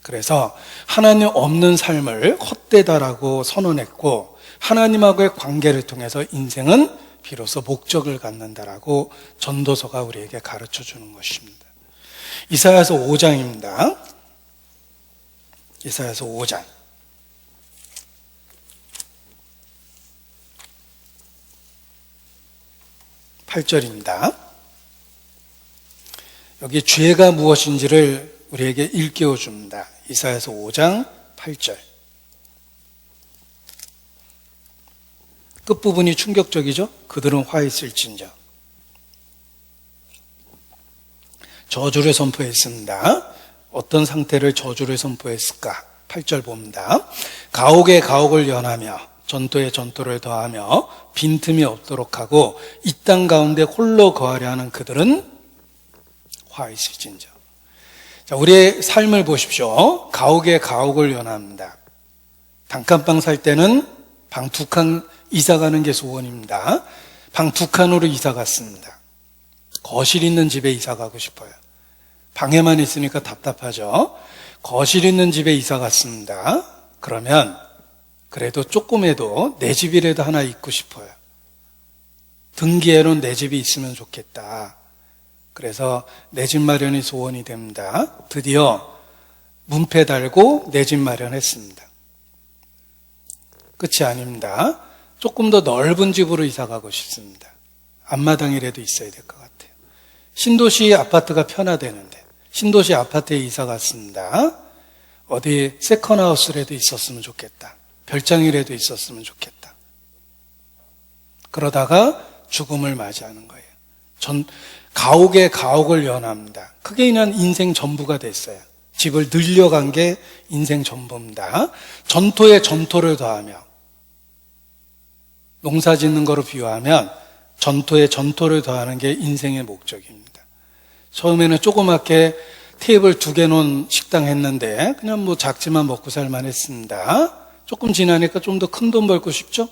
그래서 하나님 없는 삶을 헛되다라고 선언했고 하나님하고의 관계를 통해서 인생은 비로소 목적을 갖는다라고 전도서가 우리에게 가르쳐 주는 것입니다. 이사야서 5장입니다. 이사야서 5장. 8절입니다. 여기 죄가 무엇인지를 우리에게 일깨워 줍니다. 이사야서 5장 8절. 끝부분이 충격적이죠? 그들은 화 있을진저. 저주를 선포했습니다. 어떤 상태를 저주를 선포했을까? 8절 봅니다. 가옥에 가옥을 연하며 전토에 전토를 더하며 빈틈이 없도록 하고 이 땅 가운데 홀로 거하려 하는 그들은 화 있을진저. 자, 우리의 삶을 보십시오. 가옥에 가옥을 연합니다. 단칸방 살 때는 방 2칸 이사 가는 게 소원입니다. 방 2칸으로 이사 갔습니다. 거실 있는 집에 이사 가고 싶어요. 방에만 있으니까 답답하죠. 거실 있는 집에 이사 갔습니다. 그러면 그래도 조금해도 내 집이라도 하나 있고 싶어요. 등기에는 내 집이 있으면 좋겠다. 그래서 내 집 마련이 소원이 됩니다. 드디어 문패 달고 내 집 마련했습니다. 끝이 아닙니다. 조금 더 넓은 집으로 이사 가고 싶습니다. 앞마당이라도 있어야 될 것 같아요. 신도시 아파트가 편하다는데 신도시 아파트에 이사 갔습니다. 어디 세컨하우스라도 있었으면 좋겠다. 별장이라도 있었으면 좋겠다. 그러다가 죽음을 맞이하는 거예요. 가옥에 가옥을 연합니다. 그게 그냥 인생 전부가 됐어요. 집을 늘려간 게 인생 전부입니다. 전토에 전토를 더하며 농사 짓는 거로 비유하면 전토에 전토를 더하는 게 인생의 목적입니다. 처음에는 조그맣게 테이블 2개 놓은 식당 했는데 그냥 뭐 작지만 먹고 살만 했습니다. 조금 지나니까 좀 더 큰 돈 벌고 싶죠?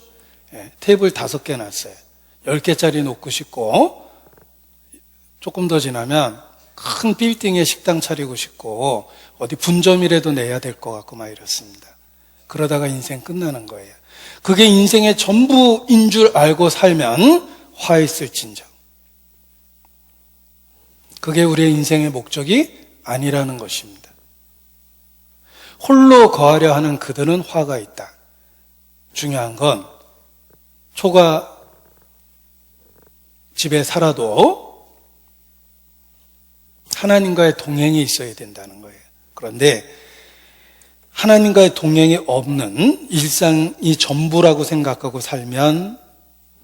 테이블 5개 놨어요. 10개짜리 놓고 싶고 조금 더 지나면 큰 빌딩에 식당 차리고 싶고 어디 분점이라도 내야 될 것 같고 막 이렇습니다. 그러다가 인생 끝나는 거예요. 그게 인생의 전부인 줄 알고 살면 화 있을진저. 그게 우리의 인생의 목적이 아니라는 것입니다. 홀로 거하려 하는 그들은 화가 있다. 중요한 건 초가 집에 살아도 하나님과의 동행이 있어야 된다는 거예요. 그런데 하나님과의 동행이 없는 일상이 전부라고 생각하고 살면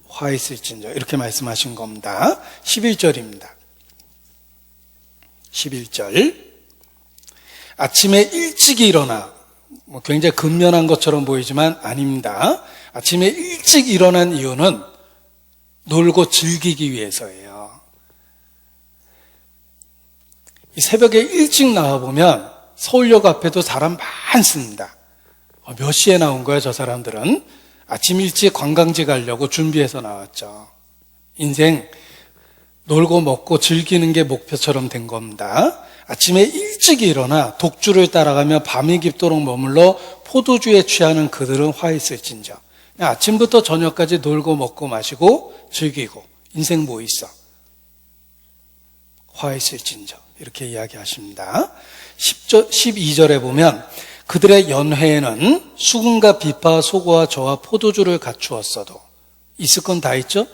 화 있을진저 이렇게 말씀하신 겁니다. 11절입니다. 11절 아침에 일찍 일어나 굉장히 근면한 것처럼 보이지만 아닙니다. 아침에 일찍 일어난 이유는 놀고 즐기기 위해서예요. 새벽에 일찍 나와보면 서울역 앞에도 사람 많습니다. 몇 시에 나온 거야 저 사람들은? 아침 일찍 관광지 가려고 준비해서 나왔죠. 인생 놀고 먹고 즐기는 게 목표처럼 된 겁니다. 아침에 일찍 일어나 독주를 따라가며 밤이 깊도록 머물러 포도주에 취하는 그들은 화 있을진저. 아침부터 저녁까지 놀고 먹고 마시고 즐기고 인생 뭐 있어? 화 있을진저 이렇게 이야기하십니다. 12절에 보면 그들의 연회에는 수금과 비파와 소고와 저와 포도주를 갖추었어도 있을 건 다 있죠?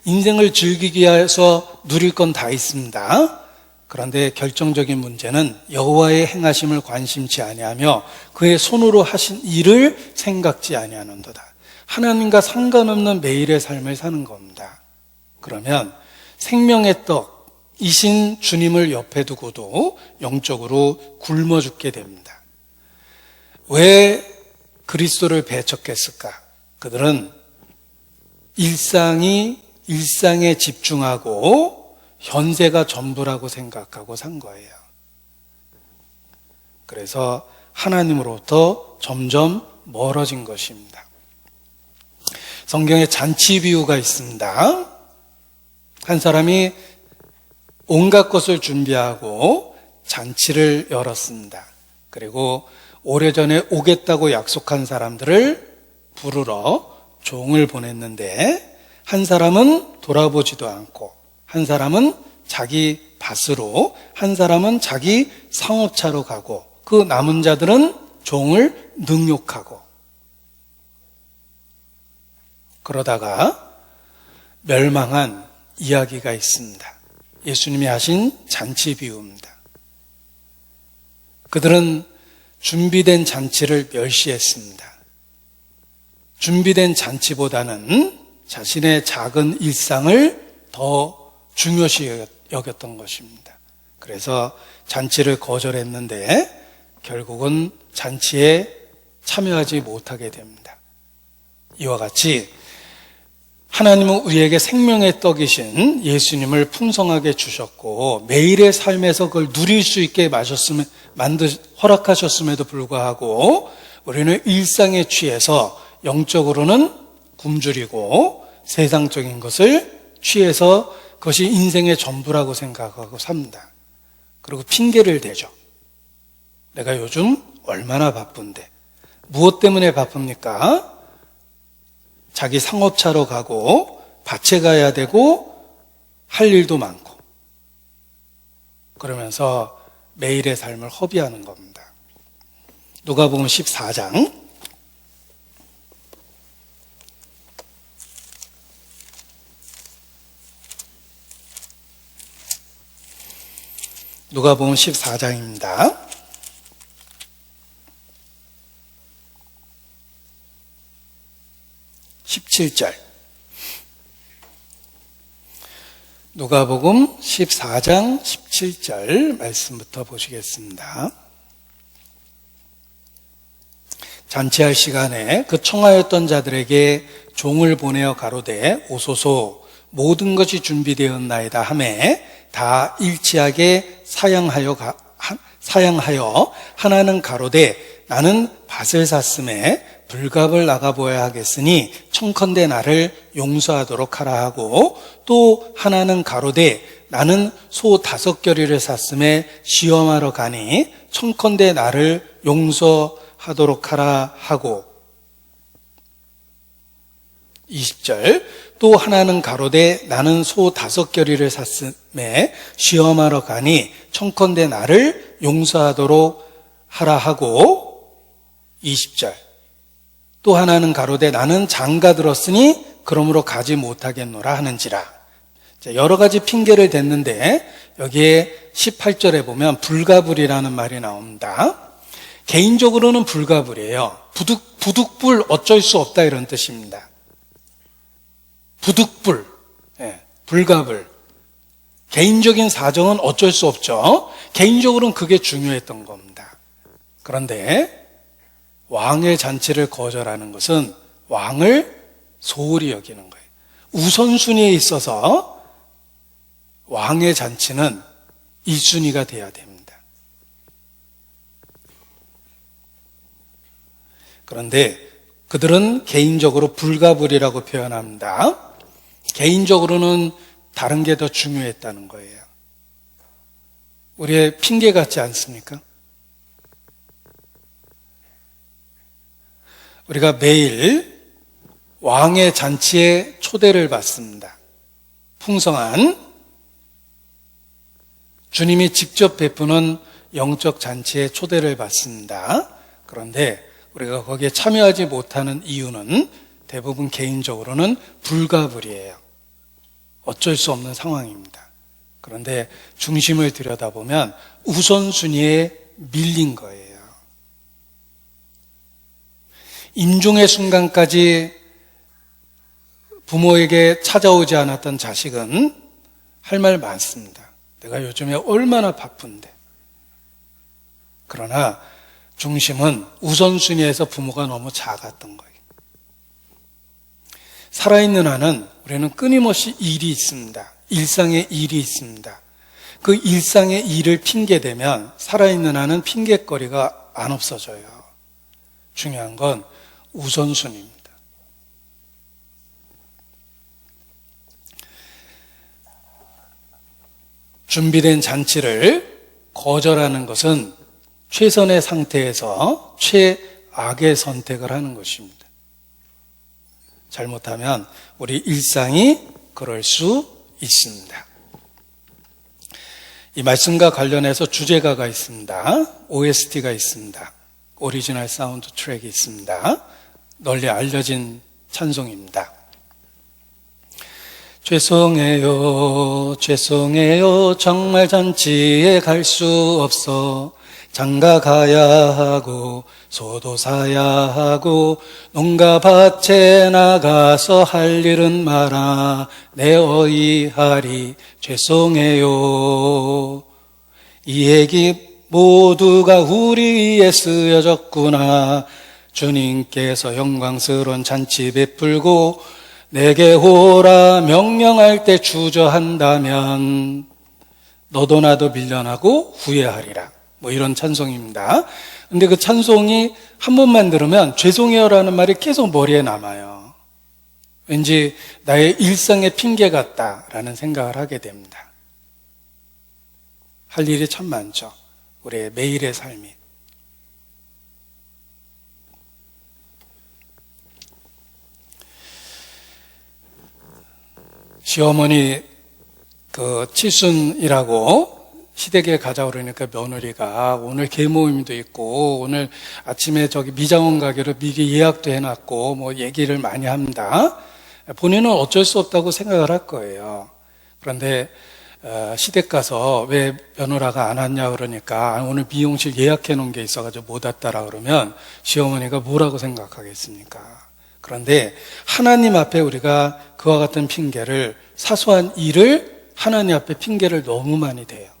인생을 즐기기 위해서 누릴 건 다 있습니다. 그런데 결정적인 문제는 여호와의 행하심을 관심치 아니하며 그의 손으로 하신 일을 생각지 아니하는도다. 하나님과 상관없는 매일의 삶을 사는 겁니다. 그러면 생명의 떡이신 주님을 옆에 두고도 영적으로 굶어 죽게 됩니다. 왜 그리스도를 배척했을까? 그들은 일상에 집중하고 현세가 전부라고 생각하고 산 거예요. 그래서 하나님으로부터 점점 멀어진 것입니다. 성경에 잔치 비유가 있습니다. 한 사람이 온갖 것을 준비하고 잔치를 열었습니다. 그리고 오래전에 오겠다고 약속한 사람들을 부르러 종을 보냈는데 한 사람은 돌아보지도 않고 한 사람은 자기 밭으로 한 사람은 자기 상업차로 가고 그 남은 자들은 종을 능욕하고 그러다가 멸망한 이야기가 있습니다. 예수님이 하신 잔치 비유입니다. 그들은 준비된 잔치를 멸시했습니다. 준비된 잔치보다는 자신의 작은 일상을 더 중요시 여겼던 것입니다. 그래서 잔치를 거절했는데 결국은 잔치에 참여하지 못하게 됩니다. 이와 같이 하나님은 우리에게 생명의 떡이신 예수님을 풍성하게 주셨고 매일의 삶에서 그걸 누릴 수 있게 허락하셨음에도 불구하고 우리는 일상에 취해서 영적으로는 굶주리고 세상적인 것을 취해서 그것이 인생의 전부라고 생각하고 삽니다. 그리고 핑계를 대죠. 내가 요즘 얼마나 바쁜데. 무엇 때문에 바쁩니까? 자기 상업차로 가고 밭에 가야 되고 할 일도 많고 그러면서 매일의 삶을 허비하는 겁니다. 누가복음 14장 누가복음 14장입니다. 17절 누가복음 14장 17절 말씀부터 보시겠습니다. 잔치할 시간에 그 청하였던 자들에게 종을 보내어 가로되 오소서 모든 것이 준비되었나이다 하매 다 일치하게 사양하여 하나는 가로되 나는 밭을 샀음에 불갑을 나가보아야 하겠으니 청컨대 나를 용서하도록 하라 하고 또 하나는 가로되 나는 소 5겨리를 샀음에 시험하러 가니 청컨대 나를 용서하도록 하라 하고 20절 또 하나는 가로되 나는 소 5겨리를 샀음에 시험하러 가니 청컨대 나를 용서하도록 하라 하고 20절 또 하나는 가로되 나는 장가 들었으니 그러므로 가지 못하겠노라 하는지라. 여러 가지 핑계를 댔는데 여기에 18절에 보면 불가불이라는 말이 나옵니다. 개인적으로는 불가불이에요. 부득불 어쩔 수 없다 이런 뜻입니다. 부득불, 불가불. 개인적인 사정은 어쩔 수 없죠. 개인적으로는 그게 중요했던 겁니다. 그런데 왕의 잔치를 거절하는 것은 왕을 소홀히 여기는 거예요. 우선순위에 있어서 왕의 잔치는 1순위가 돼야 됩니다. 그런데 그들은 개인적으로 불가불이라고 표현합니다. 개인적으로는 다른 게 더 중요했다는 거예요. 우리의 핑계 같지 않습니까? 우리가 매일 왕의 잔치에 초대를 받습니다. 풍성한 주님이 직접 베푸는 영적 잔치에 초대를 받습니다. 그런데 우리가 거기에 참여하지 못하는 이유는 대부분 개인적으로는 불가불이에요. 어쩔 수 없는 상황입니다. 그런데 중심을 들여다보면 우선순위에 밀린 거예요. 임종의 순간까지 부모에게 찾아오지 않았던 자식은 할 말 많습니다. 내가 요즘에 얼마나 바쁜데. 그러나 중심은 우선순위에서 부모가 너무 작았던 거예요. 살아있는 한은 우리는 끊임없이 일이 있습니다. 일상의 일이 있습니다. 그 일상의 일을 핑계대면 살아있는 한은 핑계거리가 안 없어져요. 중요한 건 우선순위입니다. 준비된 잔치를 거절하는 것은 최선의 상태에서 최악의 선택을 하는 것입니다. 잘못하면 우리 일상이 그럴 수 있습니다. 이 말씀과 관련해서 주제가가 있습니다. OST가 있습니다. 오리지널 사운드 트랙이 있습니다. 널리 알려진 찬송입니다. 죄송해요, 죄송해요. 정말 잔치에 갈 수 없어. 장가 가야 하고 소도 사야 하고 농가 밭에 나가서 할 일은 마라. 내 어이하리 죄송해요. 이 얘기 모두가 우리 위에 쓰여졌구나. 주님께서 영광스러운 잔치 베풀고 내게 오라 명령할 때 주저한다면 너도 나도 밀려나고 후회하리라. 뭐 이런 찬송입니다. 근데 그 찬송이 한 번만 들으면 죄송해요라는 말이 계속 머리에 남아요. 왠지 나의 일상의 핑계 같다라는 생각을 하게 됩니다. 할 일이 참 많죠. 우리의 매일의 삶이. 시어머니 그 칠순이라고 시댁에 가자 그러니까 며느리가 오늘 계모임도 있고 오늘 아침에 저기 미장원 가기로 미리 예약도 해놨고 뭐 얘기를 많이 합니다. 본인은 어쩔 수 없다고 생각을 할 거예요. 그런데 시댁 가서 왜 며느라가 안 왔냐 그러니까 오늘 미용실 예약해 놓은 게 있어가지고 못 왔다라 그러면 시어머니가 뭐라고 생각하겠습니까? 그런데 하나님 앞에 우리가 그와 같은 핑계를, 사소한 일을 하나님 앞에 핑계를 너무 많이 대요.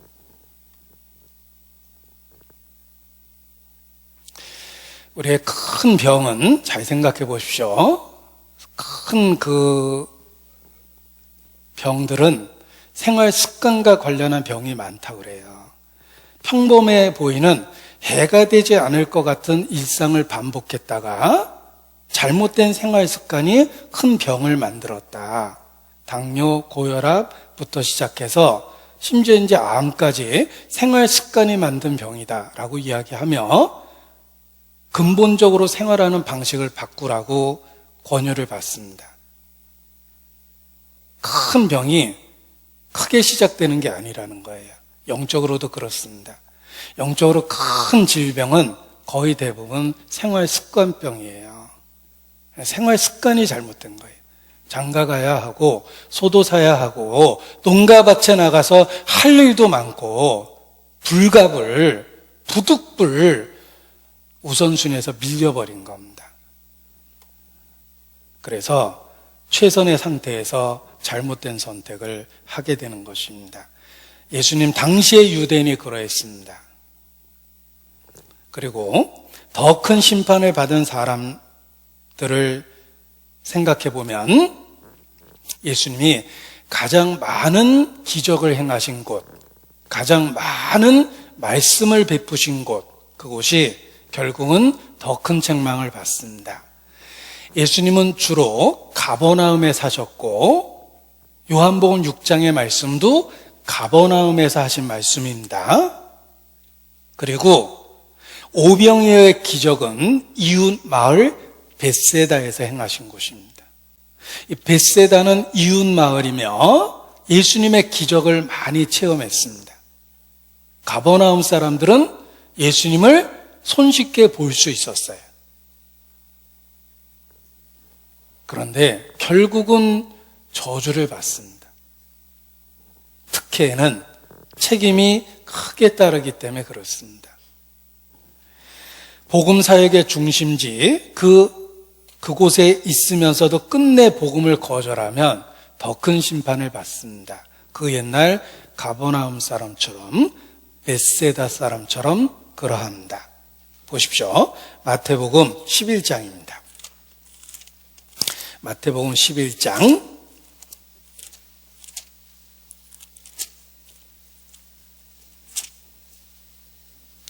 우리의 큰 병은 잘 생각해 보십시오. 큰 그 병들은 생활 습관과 관련한 병이 많다고 그래요. 평범해 보이는 해가 되지 않을 것 같은 일상을 반복했다가 잘못된 생활 습관이 큰 병을 만들었다. 당뇨, 고혈압부터 시작해서 심지어 이제 암까지 생활 습관이 만든 병이다라고 이야기하며 근본적으로 생활하는 방식을 바꾸라고 권유를 받습니다. 큰 병이 크게 시작되는 게 아니라는 거예요. 영적으로도 그렇습니다. 영적으로 큰 질병은 거의 대부분 생활 습관병이에요. 생활 습관이 잘못된 거예요. 장가 가야 하고 소도 사야 하고 농가밭에 나가서 할 일도 많고 불갑을 부득불 우선순위에서 밀려버린 겁니다. 그래서 최선의 상태에서 잘못된 선택을 하게 되는 것입니다. 예수님 당시의 유대인이 그러했습니다. 그리고 더 큰 심판을 받은 사람들을 생각해 보면 예수님이 가장 많은 기적을 행하신 곳, 가장 많은 말씀을 베푸신 곳, 그곳이 결국은 더 큰 책망을 받습니다. 예수님은 주로 가버나움에 사셨고 요한복음 6장의 말씀도 가버나움에서 하신 말씀입니다. 그리고 오병이어의 기적은 이웃 마을 벳세다에서 행하신 곳입니다. 이 벳세다는 이웃 마을이며 예수님의 기적을 많이 체험했습니다. 가버나움 사람들은 예수님을 손쉽게 볼 수 있었어요. 그런데 결국은 저주를 받습니다. 특혜에는 책임이 크게 따르기 때문에 그렇습니다. 복음 사역의 중심지 그곳에 있으면서도 끝내 복음을 거절하면 더 큰 심판을 받습니다. 그 옛날 가버나움 사람처럼 벳세다 사람처럼 그러합니다. 보십시오. 마태복음 11장입니다. 마태복음 11장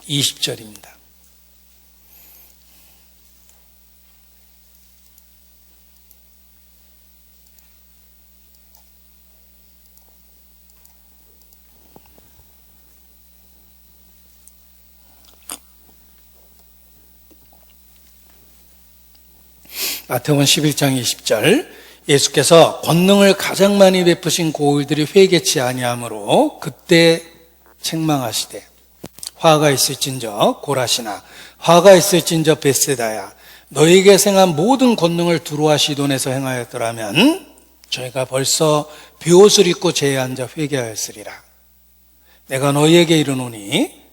20절입니다. 마태복음 11장 20절 예수께서 권능을 가장 많이 베푸신 고을들이 회개치 아니하므로 그때 책망하시되 화가 있을진저 고라시나 화가 있을진저 벳세다야 너에게 행한 모든 권능을 두로와 시돈에서 행하였더라면 저희가 벌써 베옷을 입고 제에 앉아 회개하였으리라. 내가 너희에게 이르노니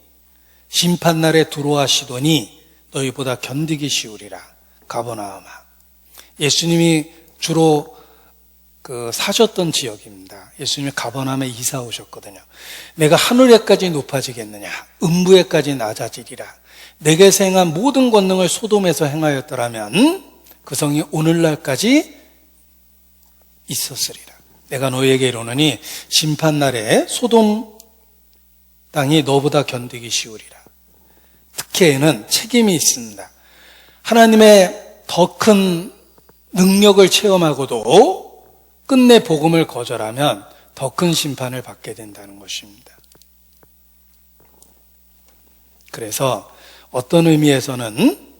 심판날에 두로와 시돈이 너희보다 견디기 쉬우리라. 가버나움아. 예수님이 주로 사셨던 지역입니다. 예수님이 가버나움에 이사 오셨거든요. 내가 하늘에까지 높아지겠느냐? 음부에까지 낮아지리라. 내게서 행한 모든 권능을 소돔에서 행하였더라면 그 성이 오늘날까지 있었으리라. 내가 너희에게 이르노니 심판날에 소돔 땅이 너보다 견디기 쉬우리라. 특혜에는 책임이 있습니다. 하나님의 더 큰 능력을 체험하고도 끝내 복음을 거절하면 더 큰 심판을 받게 된다는 것입니다. 그래서 어떤 의미에서는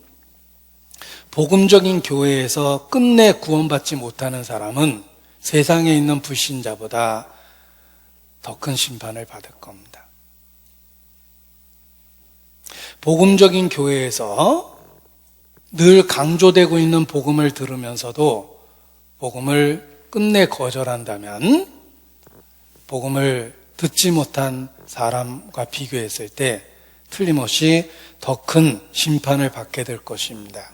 복음적인 교회에서 끝내 구원받지 못하는 사람은 세상에 있는 불신자보다 더 큰 심판을 받을 겁니다. 복음적인 교회에서 늘 강조되고 있는 복음을 들으면서도 복음을 끝내 거절한다면 복음을 듣지 못한 사람과 비교했을 때 틀림없이 더 큰 심판을 받게 될 것입니다.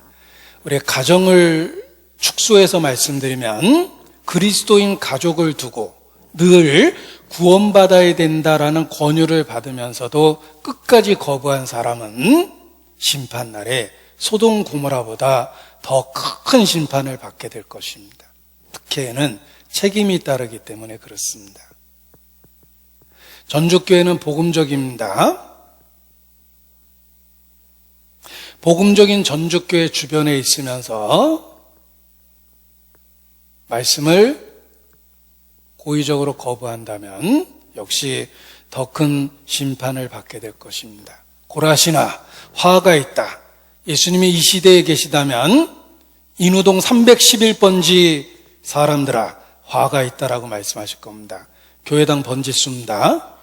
우리의 가정을 축소해서 말씀드리면 그리스도인 가족을 두고 늘 구원받아야 된다라는 권유를 받으면서도 끝까지 거부한 사람은 심판날에 소돔 고모라보다 더 큰 심판을 받게 될 것입니다. 특혜에는 책임이 따르기 때문에 그렇습니다. 전주교회는 복음적입니다. 복음적인 전주교회 주변에 있으면서 말씀을 고의적으로 거부한다면 역시 더 큰 심판을 받게 될 것입니다. 고라시나 화가 있다. 예수님이 이 시대에 계시다면 인우동 311번지 사람들아 화가 있다라고 말씀하실 겁니다. 교회당 번지 쏨다.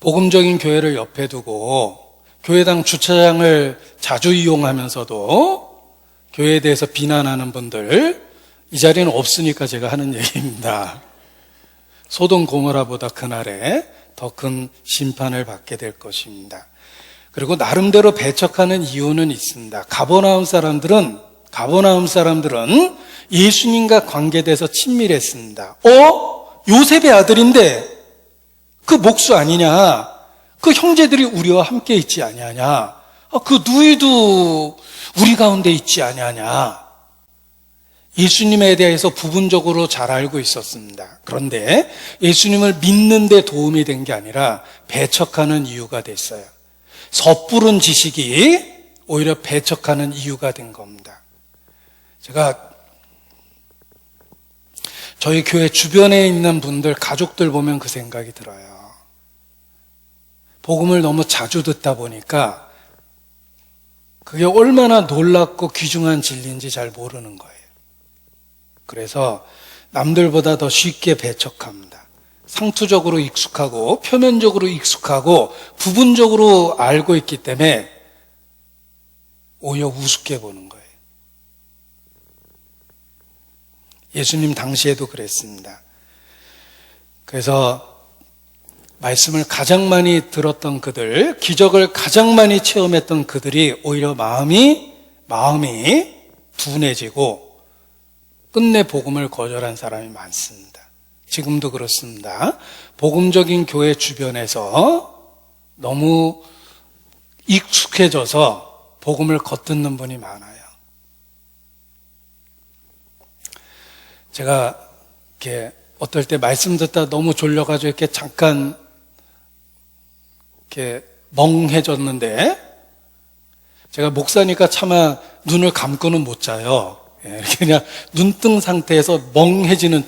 복음적인 교회를 옆에 두고 교회당 주차장을 자주 이용하면서도 교회에 대해서 비난하는 분들, 이 자리는 없으니까 제가 하는 얘기입니다. 소돔 고모라보다 그날에 더 큰 심판을 받게 될 것입니다. 그리고 나름대로 배척하는 이유는 있습니다. 가버나움 사람들은 예수님과 관계돼서 친밀했습니다. 요셉의 아들인데 그 목수 아니냐? 그 형제들이 우리와 함께 있지 아니하냐? 그 누이도 우리 가운데 있지 아니하냐? 예수님에 대해서 부분적으로 잘 알고 있었습니다. 그런데 예수님을 믿는 데 도움이 된 게 아니라 배척하는 이유가 됐어요. 섣부른 지식이 오히려 배척하는 이유가 된 겁니다. 제가 저희 교회 주변에 있는 분들, 가족들 보면 그 생각이 들어요. 복음을 너무 자주 듣다 보니까 그게 얼마나 놀랍고 귀중한 진리인지 잘 모르는 거예요. 그래서 남들보다 더 쉽게 배척합니다. 상투적으로 익숙하고 표면적으로 익숙하고 부분적으로 알고 있기 때문에 오히려 우습게 보는 거예요. 예수님 당시에도 그랬습니다. 그래서 말씀을 가장 많이 들었던 그들, 기적을 가장 많이 체험했던 그들이 오히려 마음이 둔해지고 끝내 복음을 거절한 사람이 많습니다. 지금도 그렇습니다. 복음적인 교회 주변에서 너무 익숙해져서 복음을 겉듣는 분이 많아요. 제가 이렇게 어떨 때 말씀 듣다 너무 졸려가지고 이렇게 잠깐 이렇게 멍해졌는데, 제가 목사니까 차마 눈을 감고는 못 자요. 이렇게 그냥 눈뜬 상태에서 멍해지는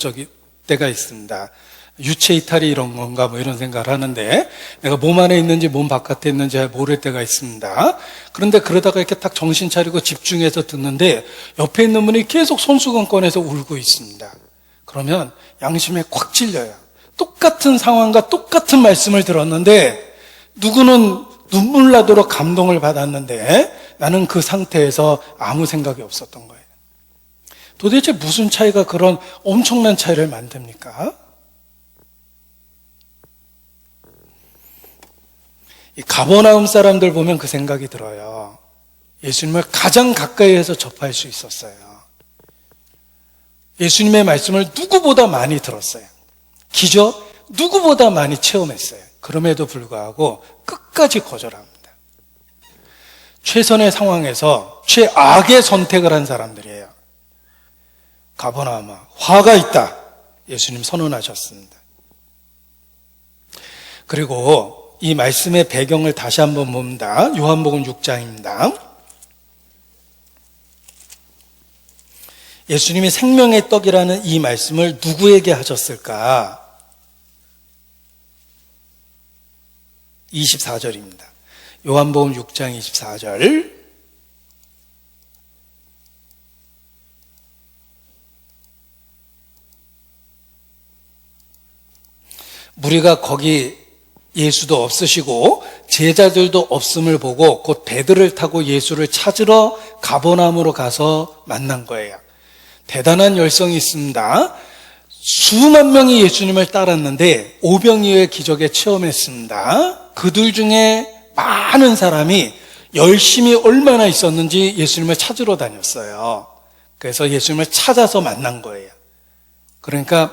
때가 있습니다. 유체 이탈이 이런 건가 뭐 이런 생각을 하는데, 내가 몸 안에 있는지 몸 바깥에 있는지 잘 모를 때가 있습니다. 그런데 그러다가 이렇게 딱 정신 차리고 집중해서 듣는데 옆에 있는 분이 계속 손수건 꺼내서 울고 있습니다. 그러면 양심에 콱 찔려요. 똑같은 상황과 똑같은 말씀을 들었는데 누구는 눈물 나도록 감동을 받았는데 나는 그 상태에서 아무 생각이 없었던 거예요. 도대체 무슨 차이가 그런 엄청난 차이를 만듭니까? 이 가버나움 사람들 보면 그 생각이 들어요. 예수님을 가장 가까이에서 접할 수 있었어요. 예수님의 말씀을 누구보다 많이 들었어요. 기적 누구보다 많이 체험했어요. 그럼에도 불구하고 끝까지 거절합니다. 최선의 상황에서 최악의 선택을 한 사람들이에요. 가버나움아, 화가 있다. 예수님 선언하셨습니다. 그리고 이 말씀의 배경을 다시 한번 봅니다. 요한복음 6장입니다. 예수님이 생명의 떡이라는 이 말씀을 누구에게 하셨을까? 24절입니다. 요한복음 6장 24절. 무리가 거기 예수도 없으시고 제자들도 없음을 보고 곧 배들을 타고 예수를 찾으러 가버나움으로 가서 만난 거예요. 대단한 열성이 있습니다. 수만 명이 예수님을 따랐는데 오병이어의 기적에 체험했습니다. 그들 중에 많은 사람이 열심히 얼마나 있었는지 예수님을 찾으러 다녔어요. 그래서 예수님을 찾아서 만난 거예요. 그러니까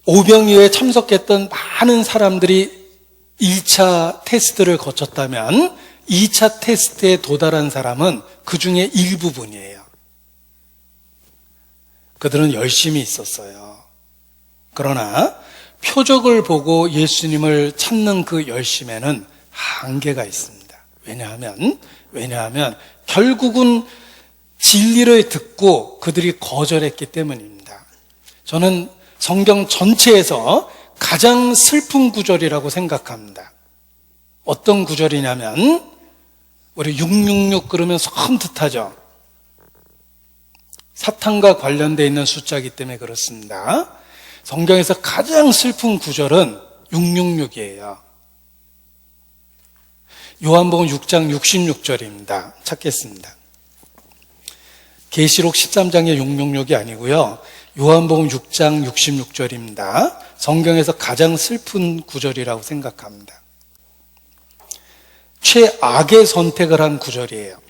오병이어에 참석했던 많은 사람들이 1차 테스트를 거쳤다면 2차 테스트에 도달한 사람은 그 중에 일부분이에요. 그들은 열심히 있었어요. 그러나 표적을 보고 예수님을 찾는 그 열심에는 한계가 있습니다. 왜냐하면 결국은 진리를 듣고 그들이 거절했기 때문입니다. 저는 성경 전체에서 가장 슬픈 구절이라고 생각합니다. 어떤 구절이냐면 우리 666 그러면 섬뜩하죠. 사탄과 관련되어 있는 숫자이기 때문에 그렇습니다. 성경에서 가장 슬픈 구절은 666이에요. 요한복음 6장 66절입니다. 찾겠습니다. 계시록 13장의 666이 아니고요. 요한복음 6장 66절입니다. 성경에서 가장 슬픈 구절이라고 생각합니다. 최악의 선택을 한 구절이에요.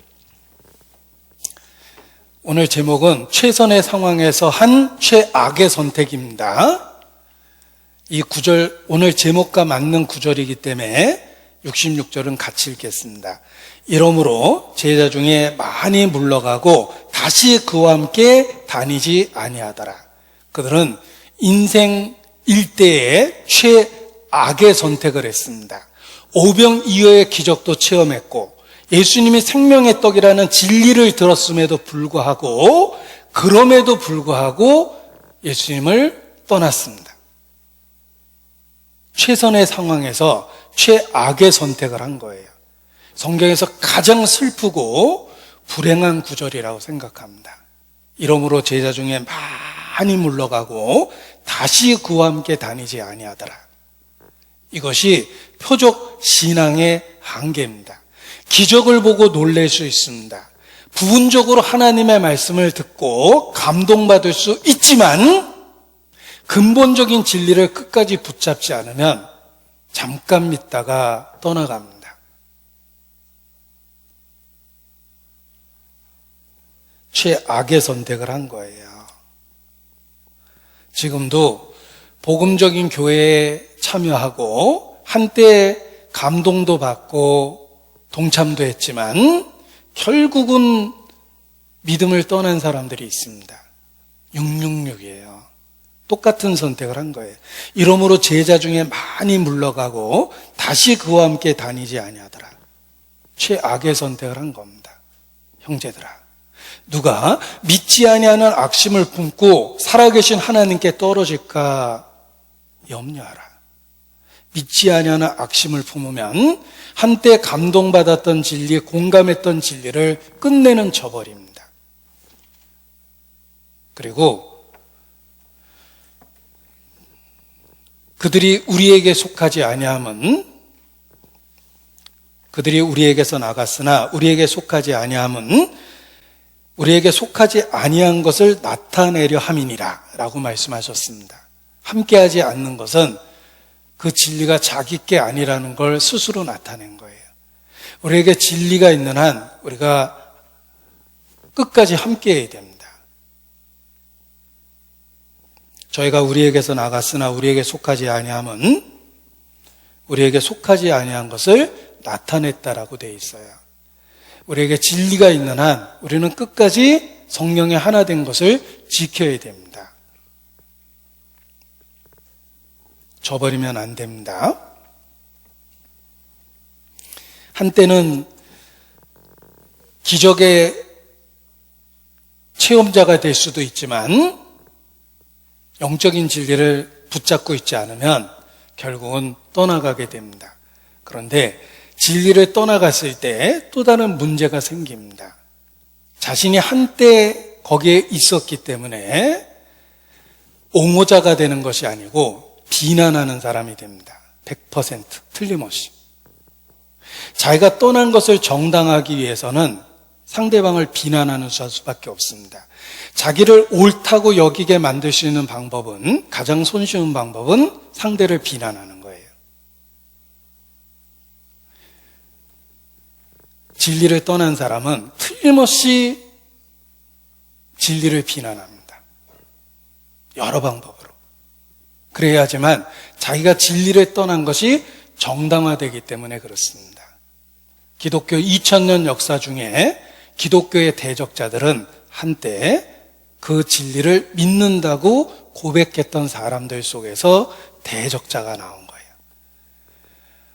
오늘 제목은 최선의 상황에서 한 최악의 선택입니다. 이 구절, 오늘 제목과 맞는 구절이기 때문에 66절은 같이 읽겠습니다. 이러므로 제자 중에 많이 물러가고 다시 그와 함께 다니지 아니하더라. 그들은 인생 일대에 최악의 선택을 했습니다. 오병이어의 기적도 체험했고 예수님이 생명의 떡이라는 진리를 들었음에도 불구하고 그럼에도 불구하고 예수님을 떠났습니다. 최선의 상황에서 최악의 선택을 한 거예요. 성경에서 가장 슬프고 불행한 구절이라고 생각합니다. 이러므로 제자 중에 많이 물러가고 다시 그와 함께 다니지 아니하더라. 이것이 표적 신앙의 한계입니다. 기적을 보고 놀랄 수 있습니다. 부분적으로 하나님의 말씀을 듣고 감동받을 수 있지만 근본적인 진리를 끝까지 붙잡지 않으면 잠깐 믿다가 떠나갑니다. 최악의 선택을 한 거예요. 지금도 복음적인 교회에 참여하고 한때 감동도 받고 동참도 했지만 결국은 믿음을 떠난 사람들이 있습니다. 666이에요. 똑같은 선택을 한 거예요. 이러므로 제자 중에 많이 물러가고 다시 그와 함께 다니지 아니하더라. 최악의 선택을 한 겁니다. 형제들아, 누가 믿지 아니하는 악심을 품고 살아계신 하나님께 떨어질까 염려하라. 믿지 아니하는 악심을 품으면 한때 감동받았던 진리, 공감했던 진리를 끝내는 저버립니다. 그리고 그들이 우리에게 속하지 아니함은 그들이 우리에게서 나갔으나 우리에게 속하지 아니함은 우리에게 속하지 아니한 것을 나타내려 함이니라 라고 말씀하셨습니다. 함께하지 않는 것은 그 진리가 자기 게 아니라는 걸 스스로 나타낸 거예요. 우리에게 진리가 있는 한 우리가 끝까지 함께해야 됩니다. 저희가 우리에게서 나갔으나 우리에게 속하지 아니함은 우리에게 속하지 아니한 것을 나타냈다라고 되어 있어요. 우리에게 진리가 있는 한 우리는 끝까지 성령의 하나 된 것을 지켜야 됩니다. 저버리면 안 됩니다. 한때는 기적의 체험자가 될 수도 있지만 영적인 진리를 붙잡고 있지 않으면 결국은 떠나가게 됩니다. 그런데 진리를 떠나갔을 때 또 다른 문제가 생깁니다. 자신이 한때 거기에 있었기 때문에 옹호자가 되는 것이 아니고 비난하는 사람이 됩니다. 100% 틀림없이. 자기가 떠난 것을 정당하기 위해서는 상대방을 비난하는 수밖에 없습니다. 자기를 옳다고 여기게 만들 수 있는 방법은, 가장 손쉬운 방법은 상대를 비난하는 거예요. 진리를 떠난 사람은 틀림없이 진리를 비난합니다. 여러 방법으로. 그래야지만 자기가 진리를 떠난 것이 정당화되기 때문에 그렇습니다. 기독교 2000년 역사 중에 기독교의 대적자들은 한때 그 진리를 믿는다고 고백했던 사람들 속에서 대적자가 나온 거예요.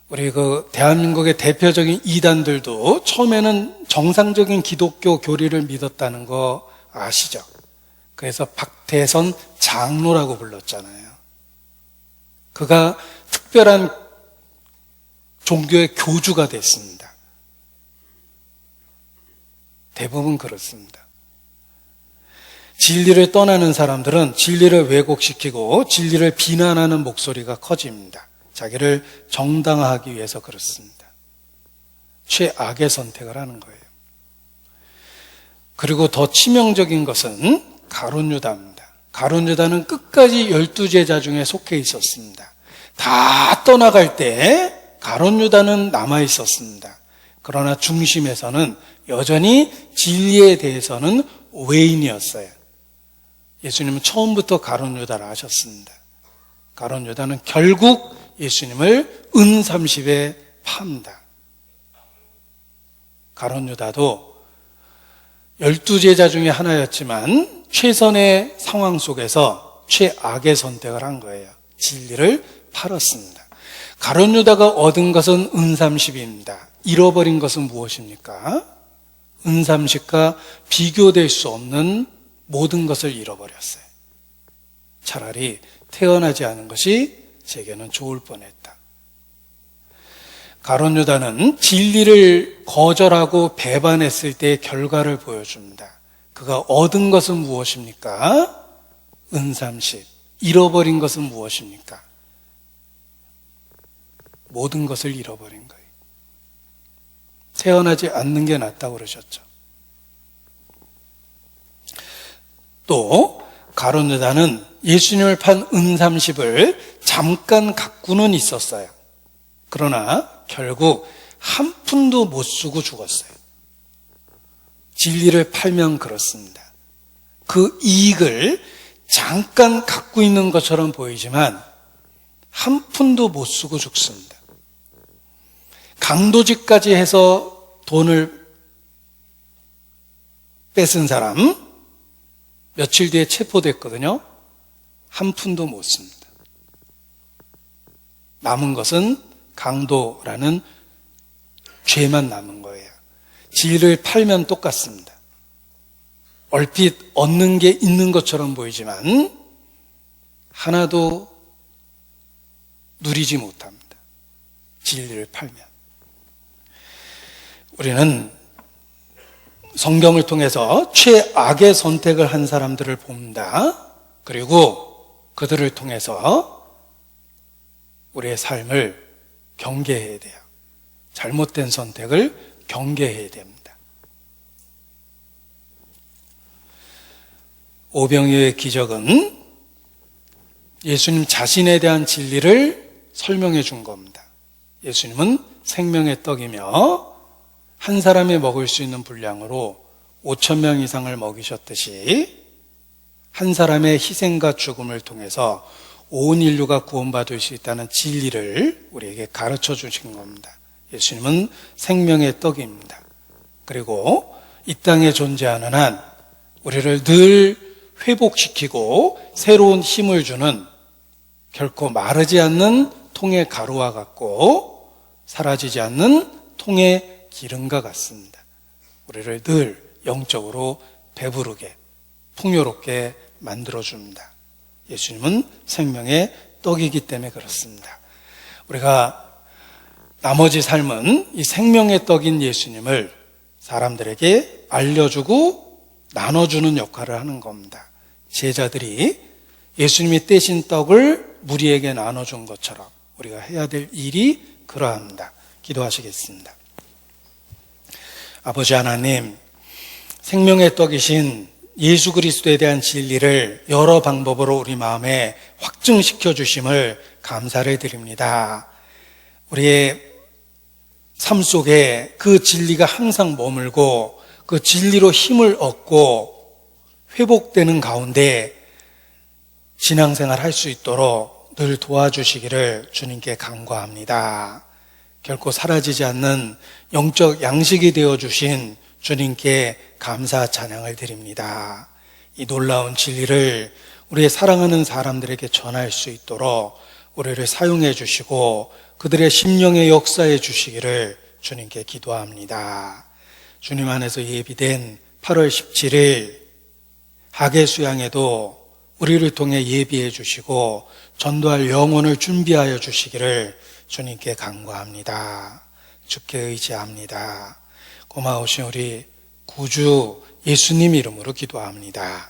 우리 대한민국의 대표적인 이단들도 처음에는 정상적인 기독교 교리를 믿었다는 거 아시죠? 그래서 박태선 장로라고 불렀잖아요. 그가 특별한 종교의 교주가 됐습니다. 대부분 그렇습니다. 진리를 떠나는 사람들은 진리를 왜곡시키고 진리를 비난하는 목소리가 커집니다. 자기를 정당화하기 위해서 그렇습니다. 최악의 선택을 하는 거예요. 그리고 더 치명적인 것은 가룟 유다입니다. 가룟 유다는 끝까지 12제자 중에 속해 있었습니다. 다 떠나갈 때 가룟 유다는 남아 있었습니다. 그러나 중심에서는 여전히 진리에 대해서는 외인이었어요. 예수님은 처음부터 가룟 유다를 아셨습니다. 가룟 유다는 결국 예수님을 은 30에 팝니다. 가룟 유다도 12제자 중에 하나였지만 최선의 상황 속에서 최악의 선택을 한 거예요. 진리를 팔았습니다. 가룟 유다가 얻은 것은 은 30입니다. 잃어버린 것은 무엇입니까? 은 30과 비교될 수 없는 모든 것을 잃어버렸어요. 차라리 태어나지 않은 것이 제게는 좋을 뻔했다. 가룟 유다는 진리를 거절하고 배반했을 때의 결과를 보여줍니다. 그가 얻은 것은 무엇입니까? 은 30. 잃어버린 것은 무엇입니까? 모든 것을 잃어버린 거예요. 태어나지 않는 게 낫다고 그러셨죠. 또 가룟 유다는 예수님을 판 은 30을 잠깐 갖고는 있었어요. 그러나 결국 한 푼도 못 쓰고 죽었어요. 진리를 팔면 그렇습니다. 그 이익을 잠깐 갖고 있는 것처럼 보이지만 한 푼도 못 쓰고 죽습니다. 강도질까지 해서 돈을 뺏은 사람 며칠 뒤에 체포됐거든요. 한 푼도 못 씁니다. 남은 것은 강도라는 죄만 남은 거예요. 진리를 팔면 똑같습니다. 얼핏 얻는 게 있는 것처럼 보이지만 하나도 누리지 못합니다. 진리를 팔면. 우리는 성경을 통해서 최악의 선택을 한 사람들을 봅니다. 그리고 그들을 통해서 우리의 삶을 경계해야 돼요. 잘못된 선택을 경계해야 됩니다. 오병이어의 기적은 예수님 자신에 대한 진리를 설명해 준 겁니다. 예수님은 생명의 떡이며 한 사람이 먹을 수 있는 분량으로 5,000명 이상을 먹이셨듯이 한 사람의 희생과 죽음을 통해서 온 인류가 구원받을 수 있다는 진리를 우리에게 가르쳐 주신 겁니다. 예수님은 생명의 떡입니다. 그리고 이 땅에 존재하는 한 우리를 늘 회복시키고 새로운 힘을 주는 결코 마르지 않는 통의 가루와 같고 사라지지 않는 통의 기름과 같습니다. 우리를 늘 영적으로 배부르게 풍요롭게 만들어줍니다. 예수님은 생명의 떡이기 때문에 그렇습니다. 우리가 나머지 삶은 이 생명의 떡인 예수님을 사람들에게 알려주고 나눠주는 역할을 하는 겁니다. 제자들이 예수님이 떼신 떡을 무리에게 나눠준 것처럼 우리가 해야 될 일이 그러합니다. 기도하시겠습니다. 아버지 하나님, 생명의 떡이신 예수 그리스도에 대한 진리를 여러 방법으로 우리 마음에 확증시켜 주심을 감사를 드립니다. 우리의 삶 속에 그 진리가 항상 머물고 그 진리로 힘을 얻고 회복되는 가운데 신앙생활 할 수 있도록 늘 도와주시기를 주님께 간구합니다. 결코 사라지지 않는 영적 양식이 되어주신 주님께 감사 찬양을 드립니다. 이 놀라운 진리를 우리의 사랑하는 사람들에게 전할 수 있도록 우리를 사용해 주시고 그들의 심령에 역사해 주시기를 주님께 기도합니다. 주님 안에서 예비된 8월 17일 하계 수양에도 우리를 통해 예비해 주시고 전도할 영혼을 준비하여 주시기를 주님께 간구합니다. 주께 의지합니다. 고마우신 우리 구주 예수님 이름으로 기도합니다.